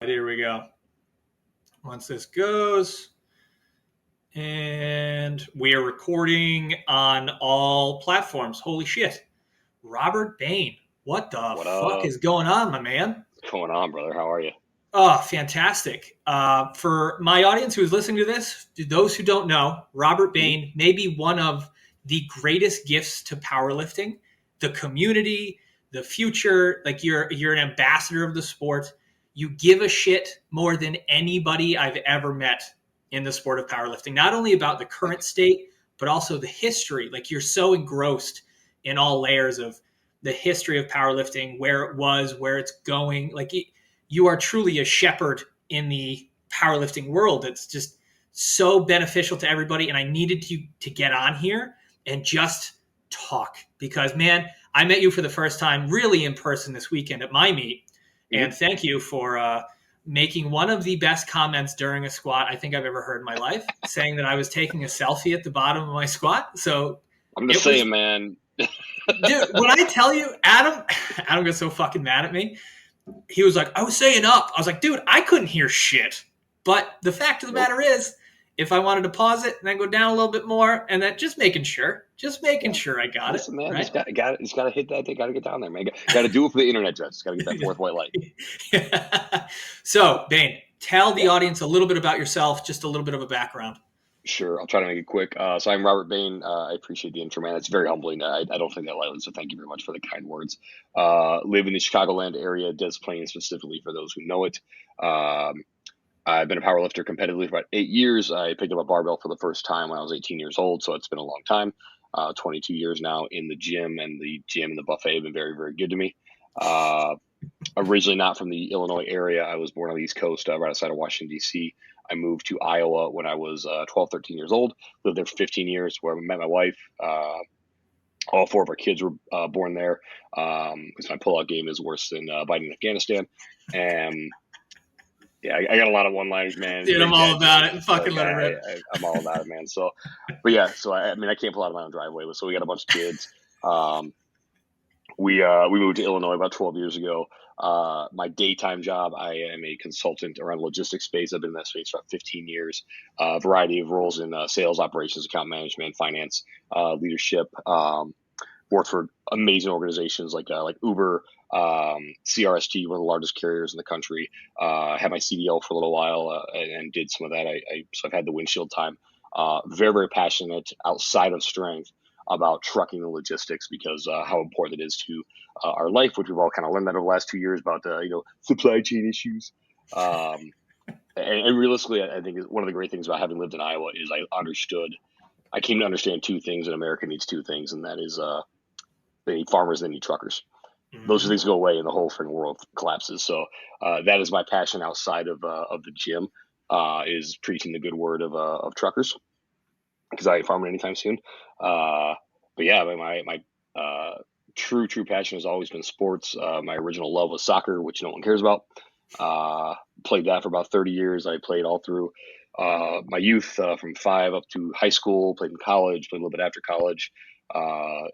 Here we go. Once this goes, and we are recording on all platforms. Holy shit. Robert Bain, what the What fuck is going on, my man? What's going on, brother? How are you? Oh, fantastic. For my audience who is listening to this, those who don't know, Robert Bain may be one of the greatest gifts to powerlifting, the community, the future. Like you're an ambassador of the sport. You give a shit more than anybody I've ever met in the sport of powerlifting, not only about the current state, but also the history. Like you're so engrossed in all layers of the history of powerlifting, where it was, where it's going. You are truly a shepherd in the powerlifting world. It's just so beneficial to everybody. And I needed you to get on here and just talk because, man, I met you for the first time really in person this weekend at my meet. And thank you for making one of the best comments during a squat I think I've ever heard in my life, saying that I was taking a selfie at the bottom of my squat. So I'm just saying, man. Dude, when I tell you, Adam got so fucking mad at me. He was like, I was saying up. I was like, dude, I couldn't hear shit. But the fact of the matter is, if I wanted to pause it and then go down a little bit more, and then just making sure I got Listen, it. man, right? just got to hit that. They got to get down there, man. Got to do it for the internet, Judge. Got to get that fourth white light. So, Bain, tell the audience a little bit about yourself, just a little bit of a background. Sure, I'll try to make it quick. So I'm Robert Bain. I appreciate the intro, man. It's very humbling. I don't think that lightly, so thank you very much for the kind words. Live in the Chicagoland area, Des Plaines specifically, for those who know it. I've been a powerlifter competitively for about 8 years. I picked up a barbell for the first time when I was 18 years old, so it's been a long time. 22 years now in the gym, and the gym and the buffet have been very, very good to me. Originally not from the Illinois area. I was born on the East Coast, right outside of Washington, D.C. I moved to Iowa when I was 12, 13 years old. Lived there for 15 years, where I met my wife. All 4 of our kids were born there, because my pullout game is worse than Biden in Afghanistan. And yeah, I got a lot of one-liners, man. Dude, I'm all about it. Fucking let it rip. I'm all about it, man. So, but yeah, so I can't pull out of my own driveway, so we got a bunch of kids. We moved to Illinois about 12 years ago. My daytime job, I am a consultant around logistics space. I've been in that space for about 15 years. A variety of roles in sales, operations, account management, finance, leadership. Worked for amazing organizations like Uber, CRST, one of the largest carriers in the country. Had my CDL for a little while and did some of that. So I've had the windshield time. Very, very passionate outside of strength about trucking and logistics, because how important it is to our life, which we've all kind of learned that over the last 2 years about supply chain issues. And realistically, I think one of the great things about having lived in Iowa is I came to understand 2 things, and America needs 2 things, and that is they need farmers, they need truckers. Those 2 things go away and the whole freaking world collapses. So that is my passion outside of the gym, is preaching the good word of truckers, because I ain't farming anytime soon. But yeah, my true passion has always been sports. My original love was soccer, which no one cares about. Played that for about 30 years. I played all through my youth, from 5 up to high school, played in college, played a little bit after college.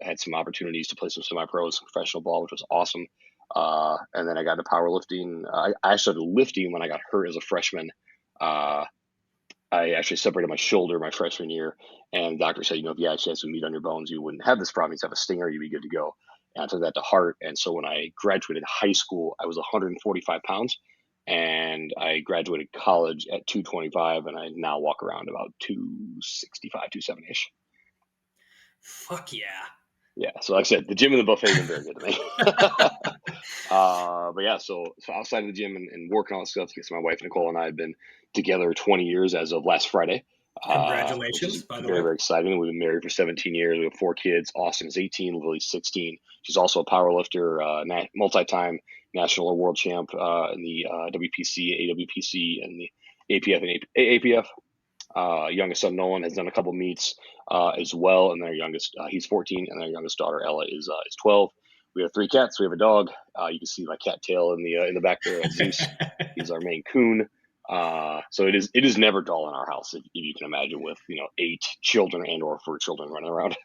Had some opportunities to play some semi-pro, some professional ball, which was awesome. And then I got into powerlifting. I started lifting when I got hurt as a freshman. I actually separated my shoulder my freshman year, and the doctor said, if you actually had some meat on your bones, you wouldn't have this problem. You just have a stinger, you'd be good to go. And I took that to heart. And so when I graduated high school, I was 145 pounds, and I graduated college at 225, and I now walk around about 265, 270-ish. Fuck yeah. Yeah, so like I said, the gym and the buffet have been very good to me. But yeah, so outside of the gym and working on all stuff, because my wife Nicole and I have been together 20 years as of last Friday. Congratulations, by the way. Very, very exciting. We've been married for 17 years. We have 4 kids. Austin is 18, Lily's 16. She's also a powerlifter, multi-time national or world champ in the WPC, AWPC, and the APF and AAPF. Youngest son Nolan has done a couple meets as well, and their youngest he's 14, and their youngest daughter Ella is 12. We have 3 cats. We have a dog. You can see my cat tail in the back there. That's Zeus. He's our Maine Coon. So it is never dull in our house, if you can imagine, with 8 children and/or 4 children running around.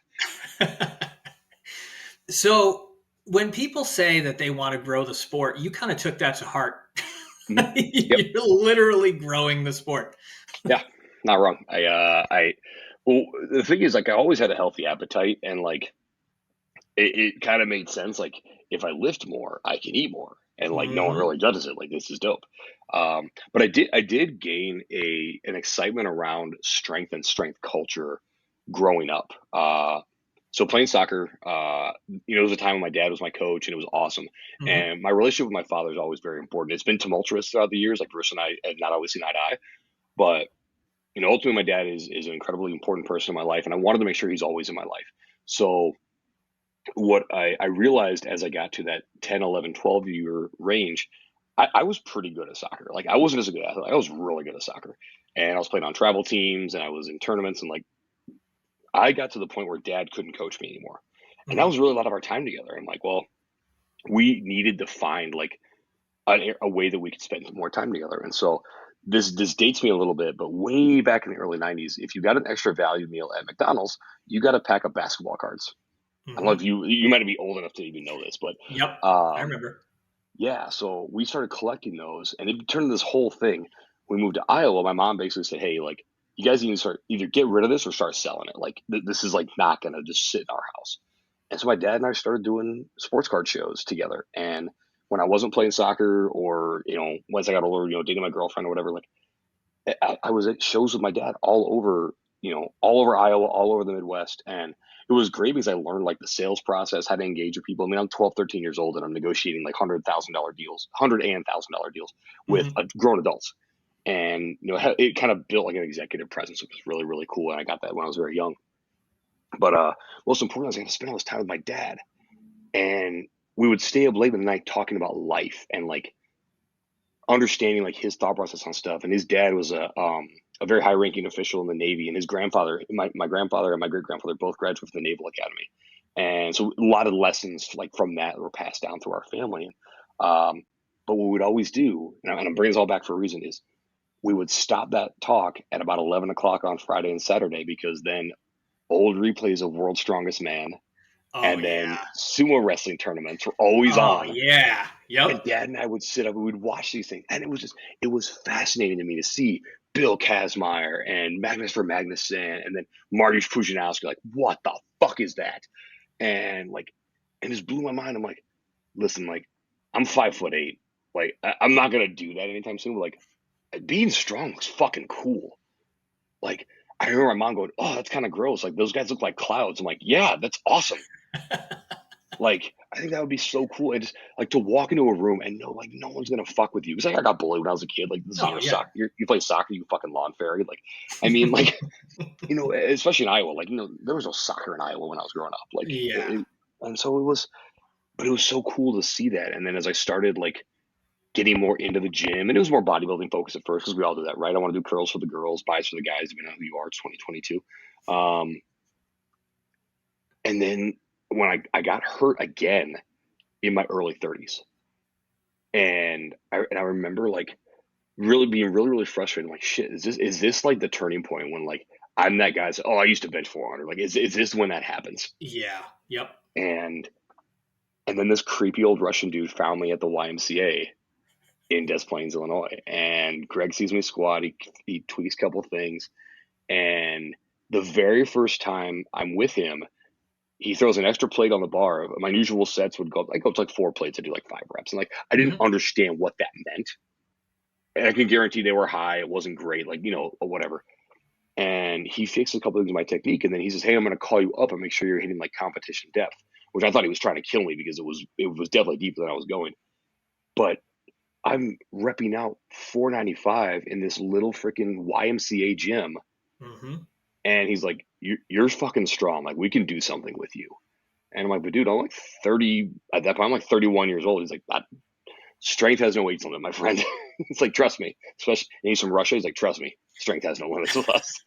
So when people say that they want to grow the sport, you kind of took that to heart. Mhm. Yep. You're literally growing the sport. Yeah. Not wrong. Well, the thing is, like, I always had a healthy appetite, and like, it kind of made sense. Like, if I lift more, I can eat more, and like, no one Hmm. really judges it. Like, this is dope. But I did gain an excitement around strength and strength culture growing up. So playing soccer, it was a time when my dad was my coach, and it was awesome. Hmm. And my relationship with my father is always very important. It's been tumultuous throughout the years. Like, Bruce and I have not always seen eye to eye, but ultimately, my dad is an incredibly important person in my life, and I wanted to make sure he's always in my life. So what I realized as I got to that 10, 11, 12 year range, I was pretty good at soccer. Like, I wasn't as a good athlete. I was really good at soccer. And I was playing on travel teams, and I was in tournaments, and like, I got to the point where dad couldn't coach me anymore. And that Hmm. was really a lot of our time together. I'm like, well, we needed to find like a way that we could spend more time together. And so this dates me a little bit, but way back in the early 90s, if you got an extra value meal at McDonald's, you got a pack of basketball cards. I don't know if Hmm. you might be old enough to even know this, but Yep, I um, remember. yeah, so we started collecting those, and it turned into this whole thing. We moved to Iowa. My mom basically said, "Hey, like, you guys need to start either get rid of this or start selling it. Like, this is like not gonna just sit in our house." And so my dad and I started doing sports card shows together. And when I wasn't playing soccer, or once I got older, dating my girlfriend or whatever, like, I was at shows with my dad all over Iowa, all over the Midwest. And it was great because I learned like the sales process, how to engage with people. I mean, I'm 12, 13 years old, and I'm negotiating like $100,000 deals, $100,000 deals with Hmm. grown adults. And, it kind of built like an executive presence, which was really, really cool. And I got that when I was very young. But most importantly, I was going to spend all this time with my dad. And we would stay up late in the night talking about life and like understanding like his thought process on stuff. And his dad was a very high ranking official in the Navy, and his grandfather, my grandfather and my great grandfather, both graduated from the Naval Academy. And so a lot of lessons like from that were passed down through our family. But what we'd always do, and I'm bringing this all back for a reason, is we would stop that talk at about 11 o'clock on Friday and Saturday, because then old replays of World's Strongest Man Oh and then yeah. sumo wrestling tournaments were always Oh on. yeah. And Yep. dad and I would sit up and we'd watch these things. And it was fascinating to me to see Bill Kazmaier and Magnus for Magnuson and then Marty Pujanowski. Like, what the fuck is that? And like, and this blew my mind. I'm like, listen, like, I'm 5'8". Like, I'm not going to do that anytime soon. But like, being strong was fucking cool. Like, I remember my mom going, "Oh, that's kind of gross. Like, those guys look like clouds." I'm like, "Yeah, that's awesome." Like, I think that would be so cool. And just like to walk into a room and know like no one's gonna fuck with you. Because like I got bullied when I was a kid. Like, this is Oh your yeah. soccer. You play soccer, you fucking lawn fairy. Like, I mean, like, especially in Iowa. Like, there was no soccer in Iowa when I was growing up. Like, Yeah. and so it was, but it was so cool to see that. And then as I started like getting more into the gym, and it was more bodybuilding focused at first because we all do that, right? I want to do curls for the girls, buys for the guys, depending on who you are. It's 2022. And then when I got hurt again in my early 30s, and I remember like really being really really frustrated. I'm like, shit, is this like the turning point when like I'm that guy? Oh, I used to bench 400. Like, is this when that happens? Yeah. Yep. And then this creepy old Russian dude found me at the YMCA in Des Plaines, Illinois. And Greg sees me squat. He tweaks a couple things, and the very first time I'm with him, he throws an extra plate on the bar. My usual sets would go, I go to like 4 plates. I do like 5 reps. And like, I didn't Hmm. understand what that meant. And I can guarantee they were high. It wasn't great, like, or whatever. And he fixed a couple things in my technique. And then he says, "Hey, I'm going to call you up and make sure you're hitting like competition depth," which I thought he was trying to kill me because it was definitely deeper than I was going. But I'm repping out 495 in this little freaking YMCA gym. Hmm. And he's like, you're fucking strong. Like, we can do something with you. And I'm like, "But dude, I'm like 30 at that point. I'm like 31 years old." He's like, "Strength has no weight limit, my friend." It's like, "Trust me." Especially, and he's from Russia. He's like, "Trust me, strength has no limits with us."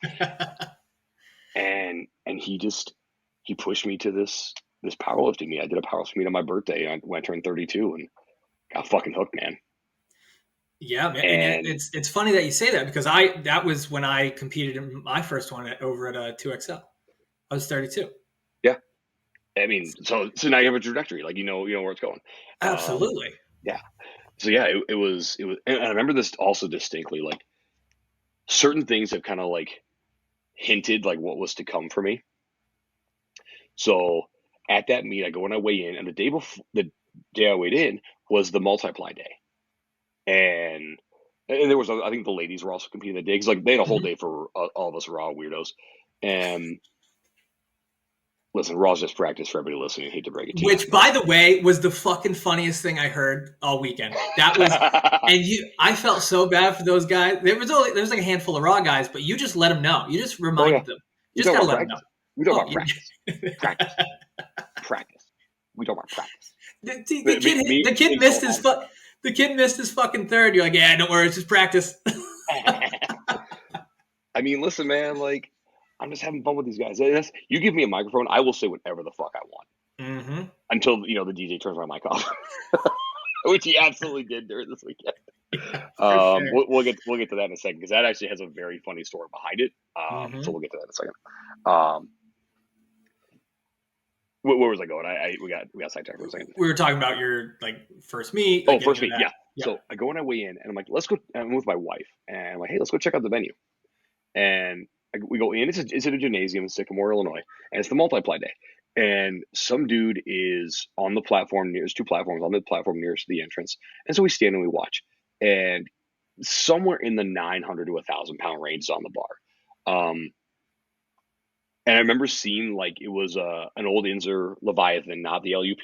And he pushed me to this powerlifting meet. I did a powerlifting meet on my birthday when I turned 32 and got fucking hooked, man. Yeah, man. And And it's funny that you say that because that was when I competed in my first one over at 2XL. I was 32. yeah, I mean, so now you have a trajectory, like, you know where it's going. Um, Absolutely. yeah. So yeah, it was, and I remember this also distinctly, like certain things have kind of like hinted like what was to come for me. So at that meet, I go and I weigh in, and the day I weighed in was the multiply day, and there was, I think the ladies were also competing that day because like they had a whole Mhm. day for all of us raw weirdos. And listen, raw's just practice for everybody listening. I hate to break it to you, Which, but by the way, was the fucking funniest thing I heard all weekend. That was, and I felt so bad for those guys. There was like a handful of raw guys, but you just let them know. You just oh yeah, reminded them. we Just talk gotta about let them know. practice. We talk Oh, about practice, practice. We talk about practice. the Me the kid and missed his Cohost. the kid missed his fucking third. You're like, yeah, don't worry, it's just practice. I mean, listen, man. Like, I'm just having fun with these guys. You give me a microphone, I will say whatever the fuck I want Mm-hmm. until the DJ turns my mic off, which he absolutely did during this weekend. Yeah, for sure. We'll get to that in a second because that actually has a very funny story behind it. So Mm-hmm. we'll get to that in a second. Um, where was I going? We got sidetracked for a second. We were talking about your like first meet, like Oh, getting first into meet, that. yeah. Yeah. So I go and I weigh in, and I'm like, let's go. I'm with my wife, and I'm like, hey, let's go check out the venue. And we go in. It's at a gymnasium in Sycamore, Illinois, and it's the multiply day. And some dude is on the platform. There's two platforms on the platform nearest the entrance, and so we stand and we watch. And somewhere in the 900 to 1,000 pound range is on the bar. And I remember seeing like it was an old Inzer Leviathan, not the LUP.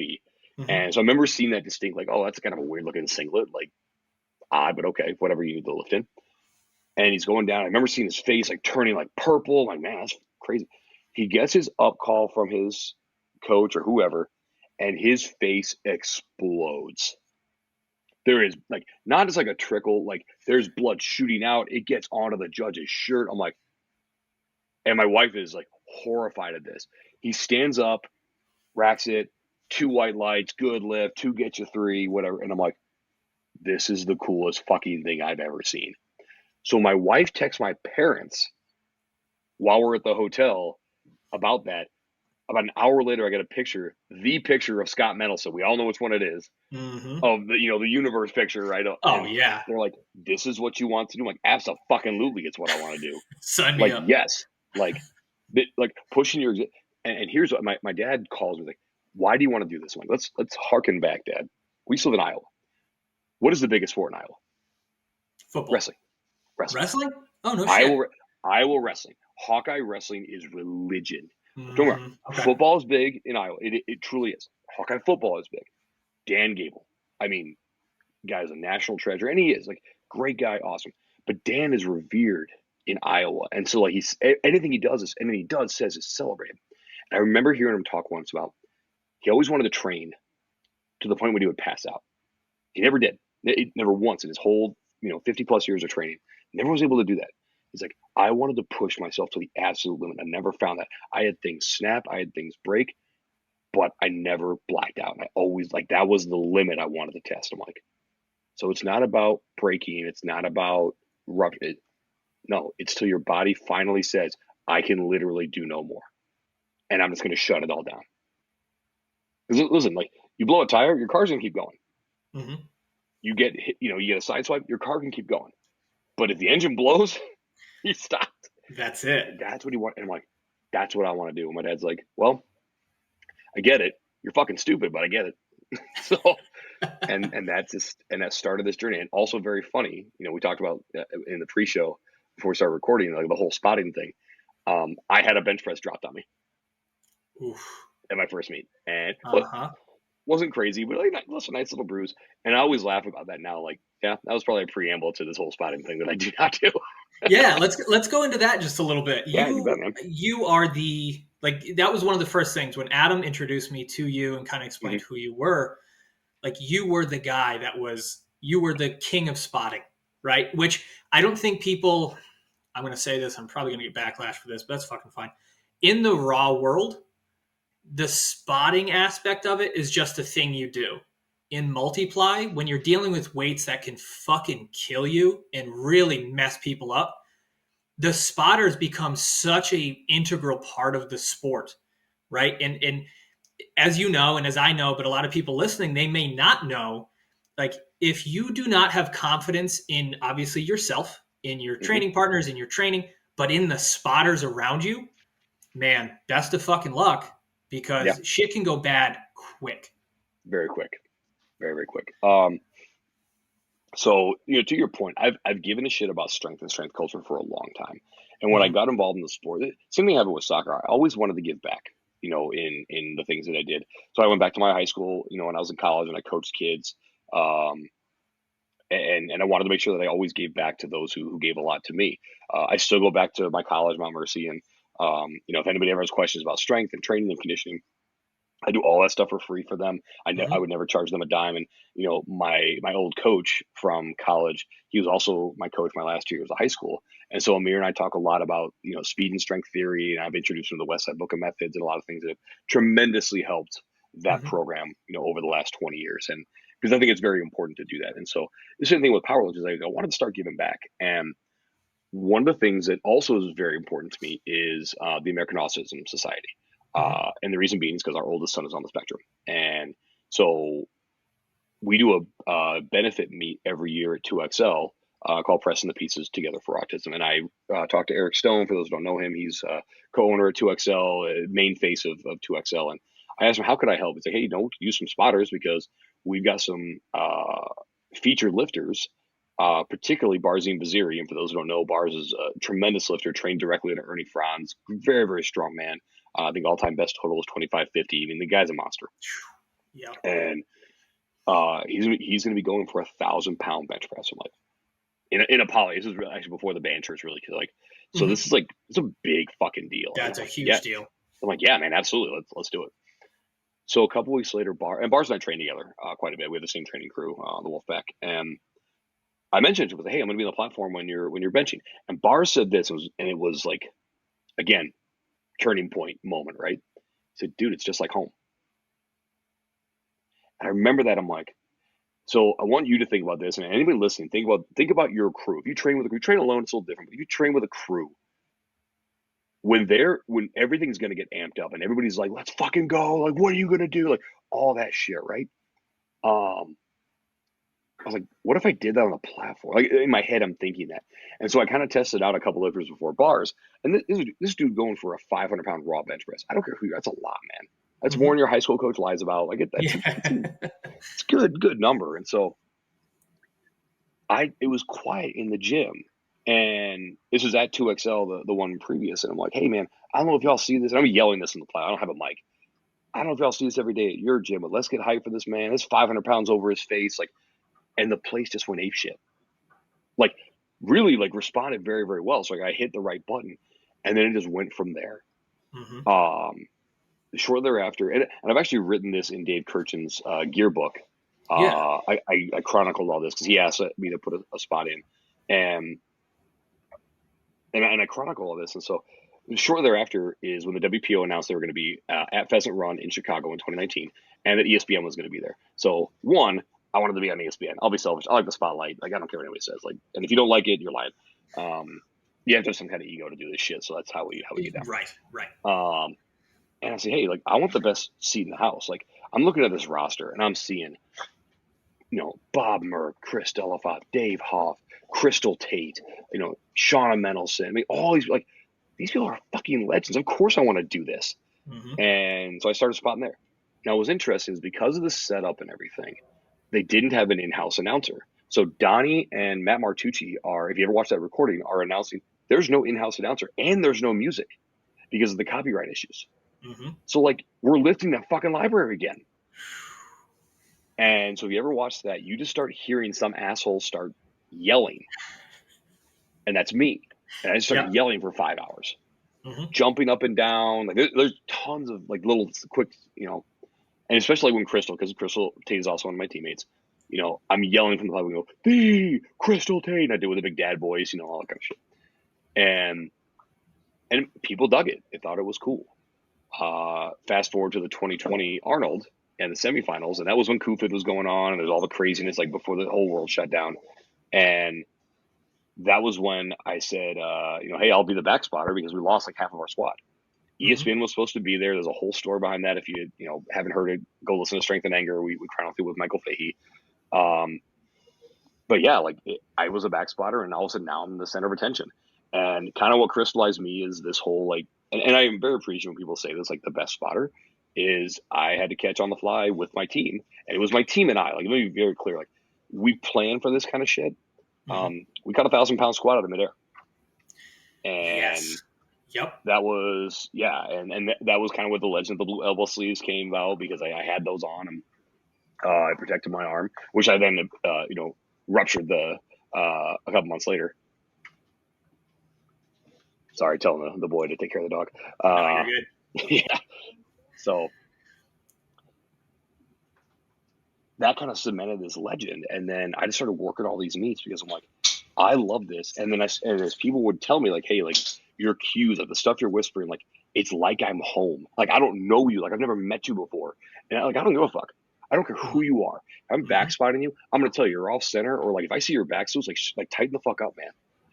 Mm-hmm. And so I remember seeing that distinct, like, oh, that's kind of a weird looking singlet, like odd, but okay, whatever you need to lift in. And he's going down. I remember seeing his face like turning like purple. I'm like, man, that's crazy. He gets his up call from his coach or whoever, and his face explodes. There is like not just like a trickle, like there's blood shooting out. It gets onto the judge's shirt. I'm like, and my wife is like horrified at this. He stands up, racks it, two white lights, good lift, two get you three, whatever. And I'm like, this is the coolest fucking thing I've ever seen. So my wife texts my parents while we're at the hotel about that. About an hour later, I get the picture of Scott Mendelson. We all know which one it is, Mm-hmm. of the universe picture, right? Oh And yeah. they're like, "This is what you want to do?" I'm like, absolutely, it's what I want to do. Sign me Like, up. yes, like, like pushing your. And here's what my dad calls me like, "Why do you want to do this?" I'm like, let's harken back, Dad. We still live in Iowa. What is the biggest sport in Iowa? Football. Wrestling. Wrestling. Wrestling? Oh no shit. Iowa. Iowa wrestling. Hawkeye wrestling is religion. Don't worry. Mm, okay. Football is big in Iowa. It truly is. Hawkeye football is big. Dan Gable. I mean, guy's a national treasure, and he is like great guy, awesome. But Dan is revered in Iowa, and so like anything he does says is celebrated. And I remember hearing him talk once about he always wanted to train to the point when he would pass out. He never did. Never once in his whole 50 plus years of training, never was able to do that. He's like, I wanted to push myself to the absolute limit. I never found that. I had things snap, I had things break, but I never blacked out. And I always like that was the limit I wanted to test. I'm like, so it's not about breaking. It's not about rough. No, it's till your body finally says, I can literally do no more. And I'm just going to shut it all down. Listen, like you blow a tire, your car's going to keep going. Mm-hmm. You get hit, you get a side swipe, your car can keep going. But if the engine blows, you stop. That's it. And that's what he wants. And I'm like, that's what I want to do. And my dad's like, well, I get it. You're fucking stupid, but I get it. So, and that's just, and that started this journey. And also very funny, we talked about in the pre-show before we started recording, like the whole spotting thing. I had a bench press dropped on me Oof. at my first meet, and look, Uh-huh. wasn't crazy, but like just a nice little bruise. And I always laugh about that now. Like, yeah, that was probably a preamble to this whole spotting thing that I do not do. Yeah, let's go into that just a little bit. Yeah, you bet, man. You are the like that was one of the first things when Adam introduced me to you and kind of explained Mm-hmm. who you were. Like you were the guy you were the king of spotting, right? Which I don't think people I'm going to say this, I'm probably going to get backlash for this, but that's fucking fine. In the raw world, the spotting aspect of it is just a thing you do. In multiply, when you're dealing with weights that can fucking kill you and really mess people up, the spotters become such a integral part of the sport, right? And as you know, and as I know, but a lot of people listening, they may not know, like if you do not have confidence in obviously yourself, in your Hmm. training partners, in your training, but in the spotters around you, man, best of fucking luck Yeah, because shit can go bad quick. very quick, very, very quick. So, to your point, I've given a shit about strength and strength culture for a long time. And when I Mhm. got involved in the sport, same thing happened with soccer. I always wanted to give back, in the things that I did. So I went back to my high school, when I was in college, and I coached kids. Um, and I wanted to make sure that I always gave back to those who gave a lot to me. I still go back to my college, Mount Mercy, and if anybody ever has questions about strength and training and conditioning, I do all that stuff for free for them. I Mhm. would never charge them a dime. And my old coach from college, he was also my coach my last 2 years of high school. And so Amir and I talk a lot about speed and strength theory, and I've introduced him to the West Side Book of Methods and a lot of things that have tremendously helped that Mhm. program, over the last 20 years. And because I think it's very important to do that. And so the same thing with powerlifting is I wanted to start giving back. And one of the things that also is very important to me is the American Autism Society. Mhm. And the reason being is because our oldest son is on the spectrum. And so we do a benefit meet every year at 2XL called Pressing the Pieces Together for Autism. And I talked to Eric Stone. For those who don't know him, he's co-owner at 2XL, main face of 2XL. And I asked him, how could I help? He's like, hey, use some spotters because we've got some featured lifters, particularly Barzine Baziri. And for those who don't know, Bars is a tremendous lifter, trained directly under Ernie Franz. Very, very strong man. I think all-time best total was 2550. I mean, the guy's a monster. Yeah. And he's gonna be going for 1,000 pound bench press. I'm like, in a poly. This is really, actually before the banter is really like. So Mhm. this is like it's a big fucking deal. And I'm That's a like, yeah. huge deal. I'm like, yeah, man, absolutely. Let's do it. So a couple weeks later, Bars and I trained together quite a bit. We have the same training crew, the Wolfpack, and I mentioned to him, hey, I'm gonna be on the platform when you're benching. And Bars said this, and it was like, again, turning point moment, right? He said, dude, it's just like home. And I remember that. I'm like, so I want you to think about this, and anybody listening, think about your crew. If you train alone, it's a little different. But if you train with a crew, when everything's gonna get amped up and everybody's like, "Let's fucking go!" Like, what are you gonna do? Like all that shit, right? Um, I was like, what if I did that on the platform? Like in my head, I'm thinking that, and so I kind of tested out a couple lifters before Bars, and this dude going for a 500 pound raw bench press. I don't care who you are. That's a lot, man. That's more Mhm. than your high school coach lies about. Like Yeah. it's good number, and so it was quiet in the gym. And this was at 2XL, the one previous. And I'm like, hey, man, I don't know if y'all see this. And I'm yelling this in the play. I don't have a mic. I don't know if y'all see this every day at your gym, but let's get hype for this man. It's 500 pounds over his face. Like, and the place just went ape shit. Like, really, like, responded very, very well. So, like, I hit the right button. And then it just went from there. Mhm. Um, Shortly thereafter, and I've actually written this in Dave Kirchin's gear book. Yeah. I chronicled all this because he asked me to put a spot in. And I chronicle all this. And so shortly thereafter is when the WPO announced they were going to be at Pheasant Run in Chicago in 2019, and that ESPN was going to be there. So one, I wanted to be on ESPN. I'll be selfish. I like the spotlight. Like I don't care what anybody says. Like, and if you don't like it, you're lying. You have to have some kind of ego to do this shit. So that's how we get down. Right. Right. And I say, hey, like I want the best seat in the house. Like I'm looking at this roster and I'm seeing, Bob Merck, Chris Delafotte, Dave Hoff, Crystal Tate, Shauna Mendelson. I mean, all these people are fucking legends. Of course I want to do this. Mhm. And so I started spotting there. Now, what was interesting is because of the setup and everything, they didn't have an in-house announcer. So Donnie and Matt Martucci if you ever watch that recording, are announcing there's no in-house announcer and there's no music because of the copyright issues. Mhm. So like we're lifting that fucking library again. And so if you ever watch that, you just start hearing some asshole start yelling. And that's me. And I just start Yep. yelling for 5 hours, Mhm. jumping up and down. Like there's tons of like little quick, and especially when because Crystal Tate is also one of my teammates. I'm yelling from the club and go, the Crystal Tate. And I do it with a big dad voice, all that kind of shit. And people dug it. They thought it was cool. Fast forward to the 2020 Arnold and the semifinals, and that was when COVID was going on, and there's all the craziness like before the whole world shut down. And that was when I said, hey, I'll be the back spotter because we lost like half of our squad. Mhm. ESPN was supposed to be there. There's a whole story behind that. If you haven't heard it, go listen to Strength and Anger. We chronicled with Michael Fahey. but yeah, like I was a back spotter, and all of a sudden now I'm the center of attention. And kind of what crystallized me is this whole like, and I am very appreciative when people say this, like the best spotter is I had to catch on the fly with my team, and it was my team and I. Like, let me be very clear, like we plan for this kind of shit. We caught a 1,000-pound squat out of midair, and Yes. Yep. that was and that was kind of where the legend of the blue elbow sleeves came about, because I had those on, and I protected my arm, which I then ruptured a couple months later. Sorry, telling the boy to take care of the dog. No, you're good. Yeah. So that kind of cemented this legend, and then I just started working all these meets because I'm like, I love this. And then as people would tell me, like, hey, like your cues, like the stuff you're whispering, like it's like I'm home. Like I don't know you, like I've never met you before, and I don't give a fuck. I don't care who you are. If I'm back spotting you, I'm gonna tell you you're off center, or like if I see your back swoops, like tighten the fuck up, man.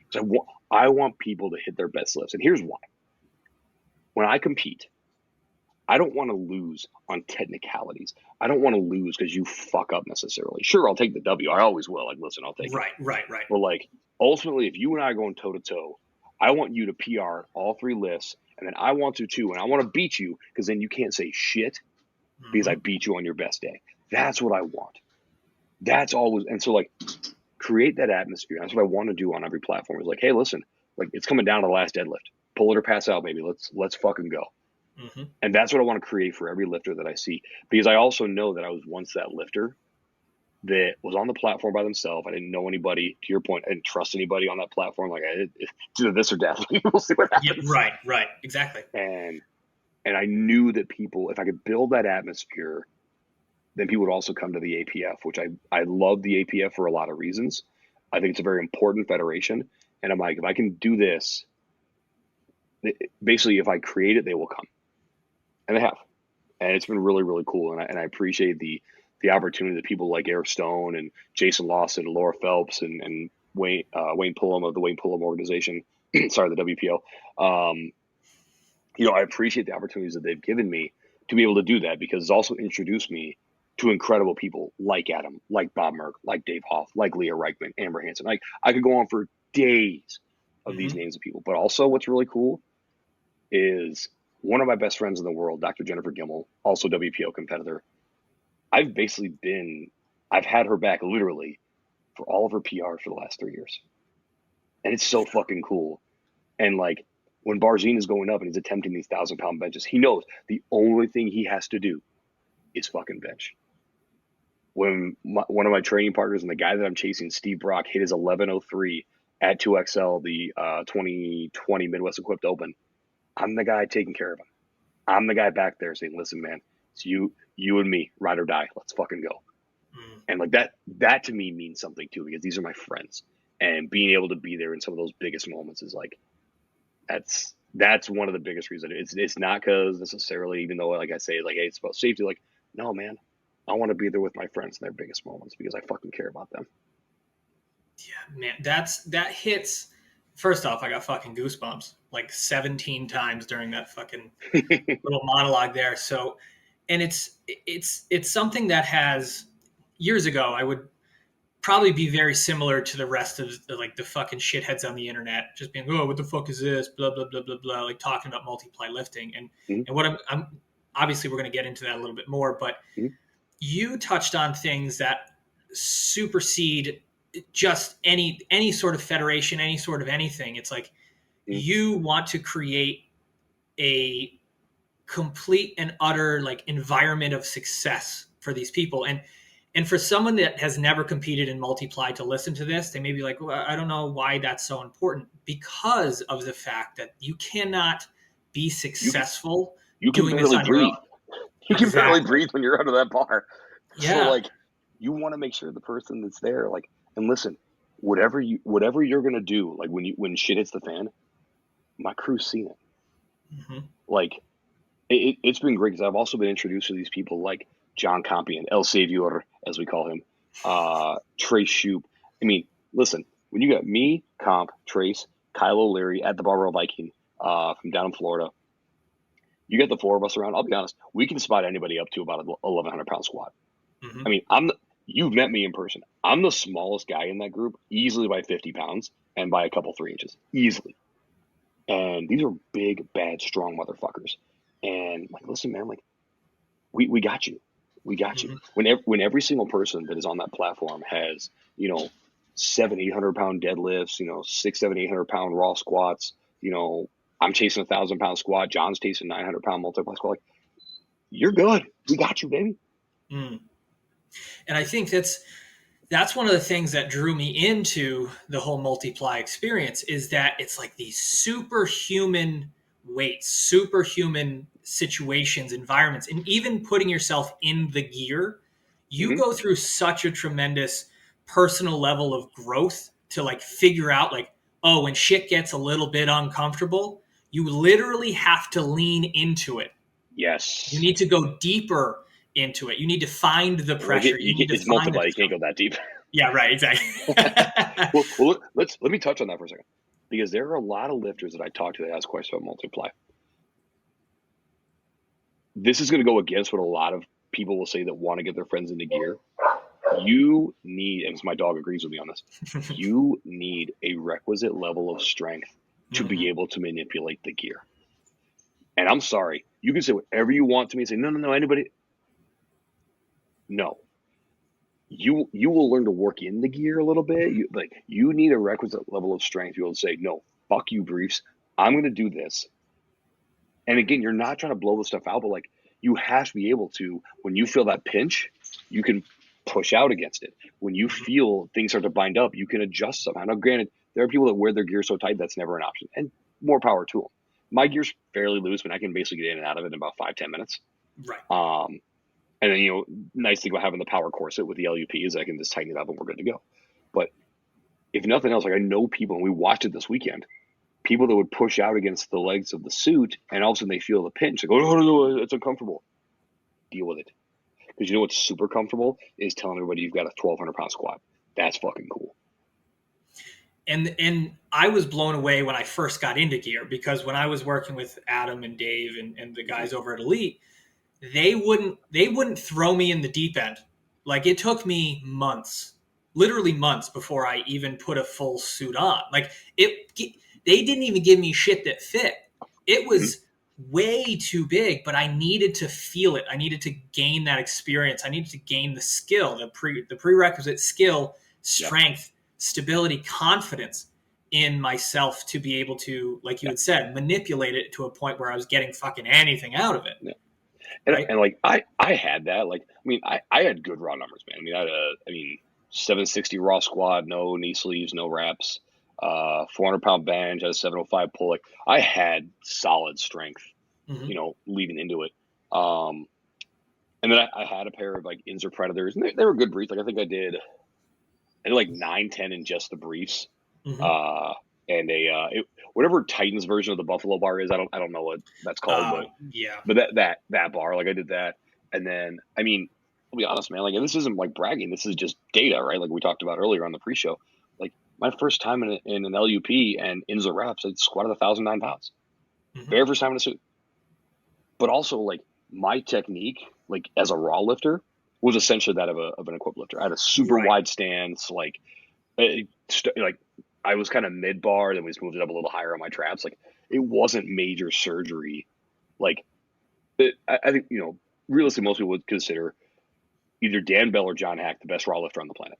Because I want people to hit their best lifts, and here's why. When I compete, I don't want to lose on technicalities. I don't want to lose because you fuck up necessarily. Sure, I'll take the W. I always will. Like, listen, I'll take it. Right. But like, ultimately, if you and I are going toe to toe, I want you to PR all 3 lifts, and then I want to too, and I want to beat you, because then you can't say shit because I beat you on your best day. That's what I want. That's always, and so like, create that atmosphere. That's what I want to do on every platform. Is like, hey, listen, like it's coming down to the last deadlift. Pull it or pass out, baby. Let's fucking go. And that's what I want to create for every lifter that I see, because I also know that I was once that lifter that was on the platform by themselves. I didn't know anybody. To your point, I didn't trust anybody on that platform. Like, it's either this or death. We'll see what happens. Yeah, right, exactly. And I knew that people, if I could build that atmosphere, then people would also come to the APF, which I love the APF for a lot of reasons. I think it's a very important federation, and I'm like, if I can do this, basically, if I create it, they will come. And they have, and it's been really, really cool. And I appreciate the opportunity that people like Eric Stone and Jason Lawson and Laura Phelps and Wayne Pullum of the Wayne Pullum organization, sorry, the WPO. I appreciate the opportunities that they've given me to be able to do that, because it's also introduced me to incredible people like Adam, like Bob Merck, like Dave Hoff, like Leah Reichman, Amber Hansen. Like, I could go on for days of these names of people. But also what's really cool is one of my best friends in the world, Dr. Jennifer Gimmel, also WPO competitor. I've had her back literally for all of her PRs for the last 3 years. And it's so fucking cool. And like, when Barzine is going up and he's attempting these 1,000-pound benches, he knows the only thing he has to do is fucking bench. When one of my training partners and the guy that I'm chasing, Steve Brock, hit his 11:03 at 2XL, the 2020 Midwest Equipped Open, I'm the guy taking care of him. I'm the guy back there saying, listen, man, it's you and me, ride or die. Let's fucking go. And like that to me means something too, because these are my friends, and being able to be there in some of those biggest moments is like, that's one of the biggest reasons. It's not because necessarily, even though like I say, like, hey, it's about safety. Like, no, man, I want to be there with my friends in their biggest moments because I fucking care about them. Yeah, man, that hits. First off, I got fucking goosebumps like 17 times during that fucking little monologue there. So, and it's something that has, years ago, I would probably be very similar to the rest of the fucking shitheads on the internet, just being, oh, what the fuck is this? Blah, blah, blah, blah, blah, like talking about multiply lifting. And what I'm obviously we're going to get into that a little bit more, but you touched on things that supersede just any sort of federation, any sort of anything. It's like, you want to create a complete and utter like environment of success for these people. And for someone that has never competed in multiply to listen to this, they may be like, well, I don't know why that's so important, because of the fact that you cannot be successful doing this on your own. You can barely breathe when you're under that bar. Yeah. So like, you want to make sure the person that's there, like, and listen, whatever you're gonna do, like when shit hits the fan, my crew's seen it. Like, it's been great, because I've also been introduced to these people like John Compion, El Savior, as we call him, Trace Shoup. I mean, listen, when you got me, Comp, Trace, Kyle O'Leary at the Barbell Viking from down in Florida, you get the 4 of us around. I'll be honest, we can spot anybody up to about a 1,100-pound squat. I mean, You've met me in person. I'm the smallest guy in that group, easily by 50 pounds and by a couple 3 inches, easily. And these are big, bad, strong motherfuckers. And like, listen, man, like we got you. We got you. When every single person that is on that platform has, 700-800 pound deadlifts, 600-800 pound raw squats, I'm chasing 1,000 pound squat, John's chasing 900 pound multiply squat. Like, you're good. We got you, baby. And I think that's one of the things that drew me into the whole Multiply experience, is that it's like these superhuman weights, superhuman situations, environments, and even putting yourself in the gear, you go through such a tremendous personal level of growth to like figure out like, oh, when shit gets a little bit uncomfortable, you literally have to lean into it. Yes. You need to go deeper into it. You need to find the pressure. It's Multiply. You can't go that deep. Yeah, right. Exactly. well, let me touch on that for a second, because there are a lot of lifters that I talk to that ask questions about Multiply. This is going to go against what a lot of people will say that want to get their friends into gear. You need, and my dog agrees with me on this, you need a requisite level of strength to be able to manipulate the gear. And I'm sorry, you can say whatever you want to me and say, no, anybody. No. You will learn to work in the gear a little bit. You need a requisite level of strength to be able to say, no, fuck you, briefs. I'm going to do this. And again, you're not trying to blow the stuff out, but like, you have to be able to, when you feel that pinch, you can push out against it. When you feel things start to bind up, you can adjust somehow. Now, granted, there are people that wear their gear so tight that's never an option, and more power to them. My gear's fairly loose, but I can basically get in and out of it in about 5-10 minutes. Right. And then, nice thing about having the power corset with the LUP is I can just tighten it up and we're good to go. But if nothing else, like, I know people, and we watched it this weekend, people that would push out against the legs of the suit, and all of a sudden they feel the pinch. They go, no, it's uncomfortable. Deal with it. Because you know what's super comfortable is telling everybody you've got a 1,200 pound squat. That's fucking cool. And I was blown away when I first got into gear, because when I was working with Adam and Dave and the guys over at Elite, they wouldn't throw me in the deep end. Like, it took me months, literally months, before I even put a full suit on. Like, they didn't even give me shit that fit. It was way too big, but I needed to feel it. I needed to gain that experience. I needed to gain the skill, the prerequisite skill, strength, stability, confidence in myself to be able to, like you had said, manipulate it to a point where I was getting fucking anything out of it. Yeah. And like, I had that. Like, I mean, I had good raw numbers, man. I mean, I had 760 raw squat, no knee sleeves, no reps, 400 pound bench, I had a 705 pull. Like, I had solid strength, leading into it. And then I had a pair of like Inzer Predators, and they were good briefs. Like, I think I did like 9-10 in just the briefs. And whatever Titans version of the Buffalo bar is, I don't know what that's called, but that bar, like, I did that. And then, I mean, I'll be honest, man, like, and this isn't like bragging, this is just data, right? Like we talked about earlier on the pre-show, like, my first time in an LUP and Inza reps, I squatted 1,009 pounds. Very first time in a suit. But also, like, my technique, like, as a raw lifter, was essentially that of an equipped lifter. I had a super wide stance, like I was kind of mid-bar, then we just moved it up a little higher on my traps. Like, it wasn't major surgery. Like, I think, realistically, most people would consider either Dan Bell or John Hack the best raw lifter on the planet.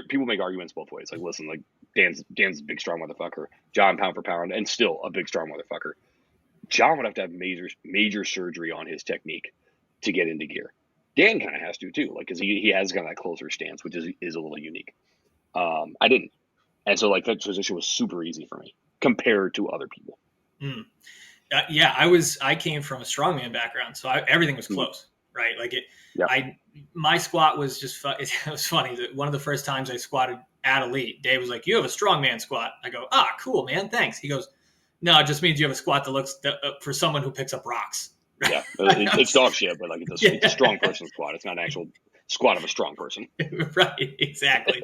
People make arguments both ways. Like, listen, like, Dan's a big, strong motherfucker. John, pound for pound, and still a big, strong motherfucker. John would have to have major surgery on his technique to get into gear. Dan kind of has to, too, like, because he has kind of that closer stance, which is a little unique. I didn't. And so, like, that transition was super easy for me compared to other people. I came from a strongman background, so everything was close, right? Like, my squat was just, it was funny that one of the first times I squatted at Elite, Dave was like, "You have a strongman squat." I go, "Ah, cool, man. Thanks." He goes, "No, it just means you have a squat that looks for someone who picks up rocks." Yeah, it's dog shit, but like, it's a strong person squat. It's not an actual squat of a strong person. Right, exactly.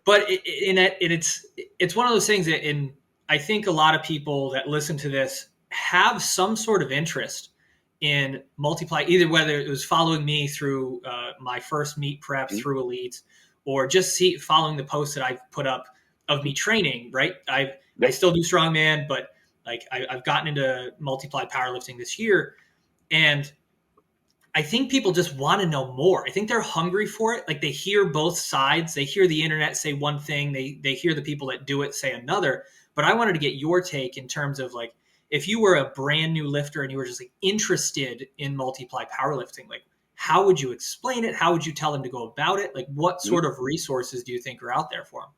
But it's one of those things that I think a lot of people that listen to this have some sort of interest in Multiply, either whether it was following me through my first meet prep Mm-hmm. through Elite, or just following the posts that I've put up of me training, right? I still do strongman, but like I've gotten into Multiply powerlifting this year, and I think people just want to know more. I think they're hungry for it. Like they hear both sides. They hear the internet say one thing. They hear the people that do it say another. But I wanted to get your take in terms of like, if you were a brand new lifter and you were just like interested in Multiply powerlifting, like how would you explain it? How would you tell them to go about it? Like what Mm-hmm. sort of resources do you think are out there for them?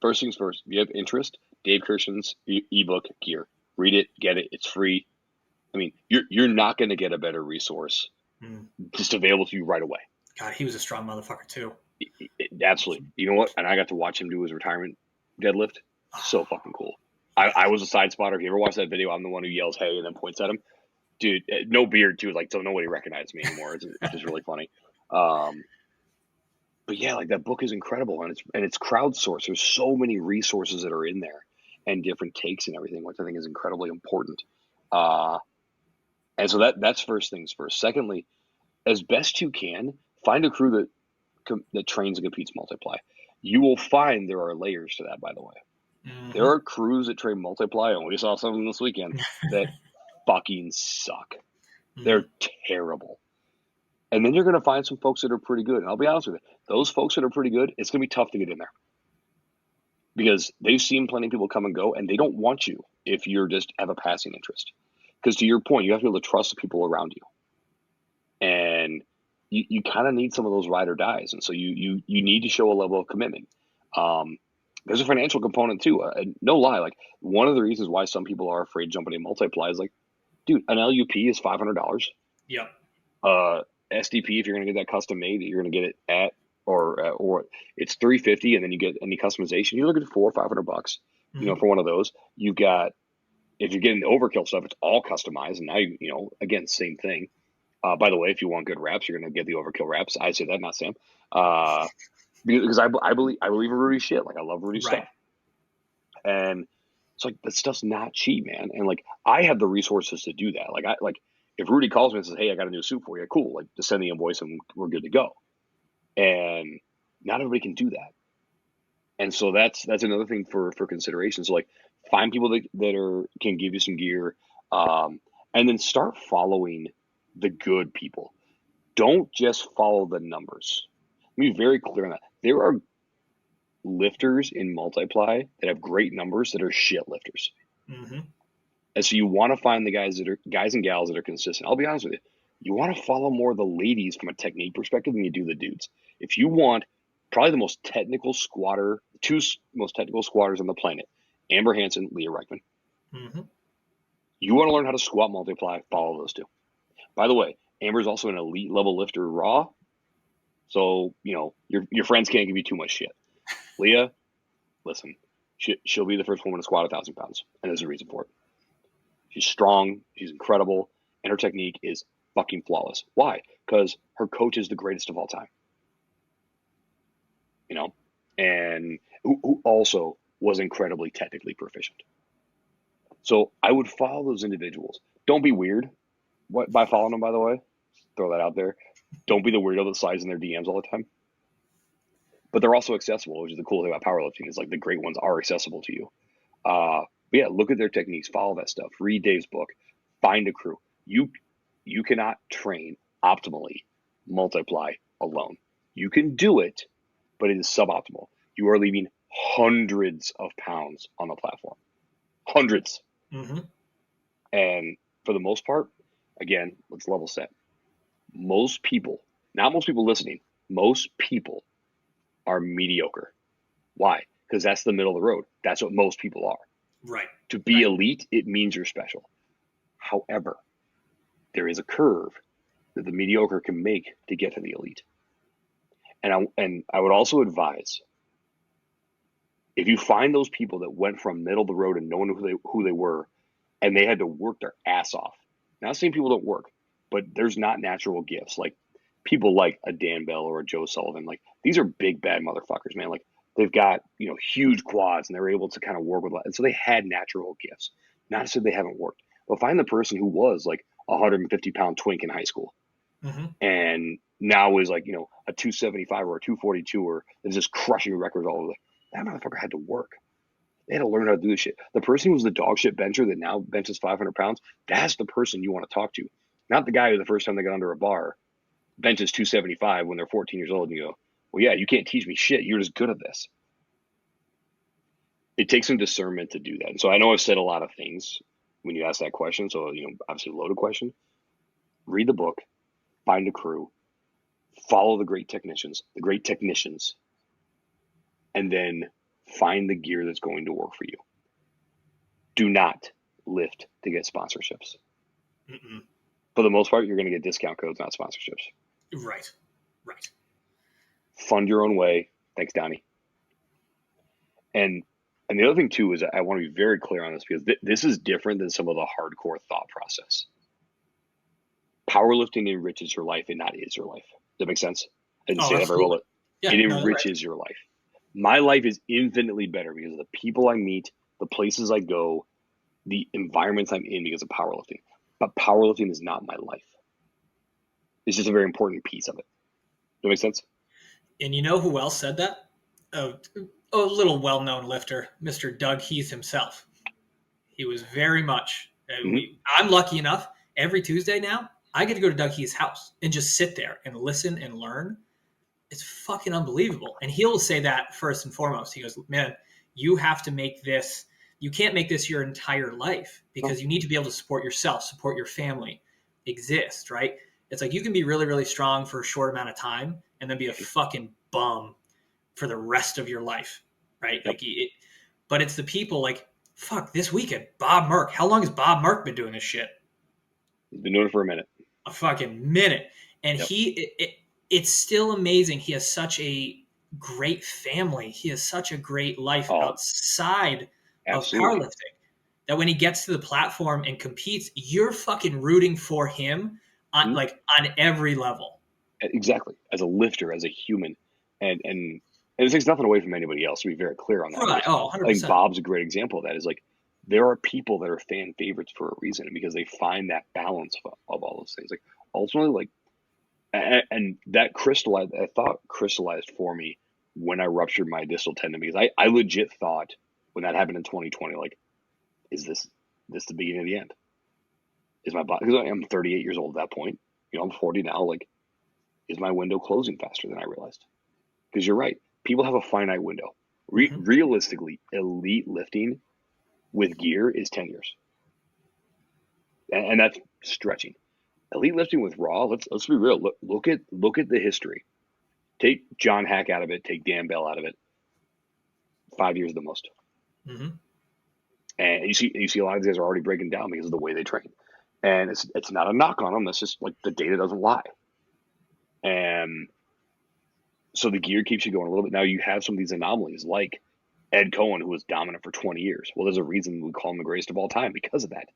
First things first, if you have interest, Dave Kirshen's ebook Gear. Read it, get it. It's free. I mean, you're not going to get a better resource just available to you right away. God, he was a strong motherfucker too. Absolutely. You know what? And I got to watch him do his retirement deadlift. So fucking cool. I was a side spotter. If you ever watch that video, I'm the one who yells "Hey" and then points at him. Dude, no beard too. Like, so nobody recognized me anymore. It's just really funny. But yeah, like that book is incredible, and it's crowdsourced. There's so many resources that are in there, and different takes and everything, which I think is incredibly important. And so that's first things first. Secondly, as best you can, find a crew that trains and competes Multiply. You will find there are layers to that, by the way. Mm-hmm. There are crews that train Multiply, and we saw some of them this weekend, that fucking suck. They're terrible. And then you're going to find some folks that are pretty good. And I'll be honest with you, those folks that are pretty good, it's going to be tough to get in there. Because they've seen plenty of people come and go, and they don't want you if you're just have a passing interest. Because to your point, you have to be able to trust the people around you. And you kind of need some of those ride or dies. And so you need to show a level of commitment. There's a financial component too. No lie, like one of the reasons why some people are afraid jumping in Multiply is like, dude, an LUP is $500. Yep. SDP, if you're going to get that custom made, you're going to get it at or it's $350, and then you get any customization. You're looking at $400 or $500. You know, for one of those, you've got, if you're getting the overkill stuff, it's all customized, and now again, same thing. By the way, if you want good wraps, you're going to get the overkill wraps. I say that, not Sam. Because I believe in Rudy's shit. Like I love Rudy's stuff, and it's like that stuff's not cheap, man. And like I have the resources to do that. Like if Rudy calls me and says, "Hey, I got a new suit for you," cool. Like just send the invoice and we're good to go. And not everybody can do that, and so that's another thing for consideration. So like find people that can give you some gear, and then start following the good people. Don't just follow the numbers. Let me be very clear on that. There are lifters in Multiply that have great numbers that are shit lifters. Mm-hmm. And so you want to find the guys and gals that are consistent. I'll be honest with you. You want to follow more of the ladies from a technique perspective than you do the dudes. If you want probably the most technical squatter, two most technical squatters on the planet, Amber Hansen, Leah Reichman. Mm-hmm. You want to learn how to squat Multiply, follow those two. By the way, Amber's also an elite level lifter raw. So, your friends can't give you too much shit. Leah, listen, she'll be the first woman to squat 1,000 pounds, and there's a reason for it. She's strong, she's incredible, and her technique is fucking flawless. Why? Because her coach is the greatest of all time. And who also was incredibly technically proficient. So I would follow those individuals. Don't be weird by following them, by the way. Throw that out there. Don't be the weirdo that slides in their DMs all the time. But they're also accessible, which is the cool thing about powerlifting, is like the great ones are accessible to you. But yeah, look at their techniques, follow that stuff, read Dave's book, find a crew. You cannot train optimally Multiply alone. You can do it, but it is suboptimal. You are leaving hundreds of pounds on the platform. Hundreds. Mm-hmm. And for the most part, again, let's level set. Most people, not most people listening, most people are mediocre. Why? Because that's the middle of the road. That's what most people are. Right. To be elite, it means you're special. However, there is a curve that the mediocre can make to get to the elite. And I would also advise, if you find those people that went from middle of the road and no one knew who they were, and they had to work their ass off. Not saying people don't work, but there's not natural gifts. Like people like a Dan Bell or a Joe Sullivan. Like these are big bad motherfuckers, man. Like they've got huge quads and they're able to kind of work with, and so they had natural gifts. Not to say they haven't worked, but find the person who was like 150-pound twink in high school. Mm-hmm. And now is like, you know, a 275 or a 242er that's just crushing records all over. That motherfucker had to work. They had to learn how to do this shit. The person who was the dog shit bencher that now benches 500 pounds, that's the person you want to talk to. Not the guy who the first time they got under a bar benches 275 when they're 14 years old and you go, well, yeah, you can't teach me shit. You're just good at this. It takes some discernment to do that. And so I know I've said a lot of things when you ask that question. So, you know, obviously a loaded question. Read the book, find a crew, follow the great technicians, and then find the gear that's going to work for you. Do not lift to get sponsorships. Mm-mm. For the most part, you're going to get discount codes, not sponsorships. Right. Fund your own way. Thanks, Donnie. And the other thing too is I want to be very clear on this because this is different than some of the hardcore thought process. Powerlifting enriches your life and not is your life. Does that make sense? I didn't say that very well, but it enriches your life. My life is infinitely better because of the people I meet, the places I go, the environments I'm in because of powerlifting. But powerlifting is not my life. It's just a very important piece of it. Does that make sense? And you know who else said that? A little well-known lifter, Mr. Doug Heath himself. He was very much. I'm lucky enough. Every Tuesday now, I get to go to Doug Heath's house and just sit there and listen and learn. It's fucking unbelievable. And he'll say that first and foremost. He goes, man, you have to make this. You can't make this your entire life because you need to be able to support yourself, support your family, exist, right? It's like you can be really, really strong for a short amount of time and then be a fucking bum for the rest of your life, right? Like, but it's the people like, fuck, this weekend, Bob Merck. How long has Bob Merck been doing this shit? He's been doing it for a minute. A fucking minute. And it's still amazing. He has such a great family. He has such a great life outside of powerlifting that when he gets to the platform and competes, you're fucking rooting for him on on every level. Exactly. As a lifter, as a human. And it takes nothing away from anybody else, to be very clear on that. Right. 100%. I think Bob's a great example of that. Is like there are people that are fan favorites for a reason because they find that balance of all those things. Like ultimately, like, and that crystallized for me when I ruptured my distal tendon because I legit thought when that happened in 2020, like, is this the beginning of the end? Is my body? Because I'm 38 years old at that point. You know, I'm 40 now. Like, is my window closing faster than I realized? Because you're right. People have a finite window. Realistically, elite lifting with gear is 10 years. And that's stretching. Elite lifting with raw, let's be real. Look at the history. Take John Hack out of it, take Dan Bell out of it. 5 years the most. Mm-hmm. And you see a lot of these guys are already breaking down because of the way they train. And it's not a knock on them. That's just like the data doesn't lie. And so the gear keeps you going a little bit. Now you have some of these anomalies like Ed Cohen, who was dominant for 20 years. Well, there's a reason we call him the greatest of all time because of that.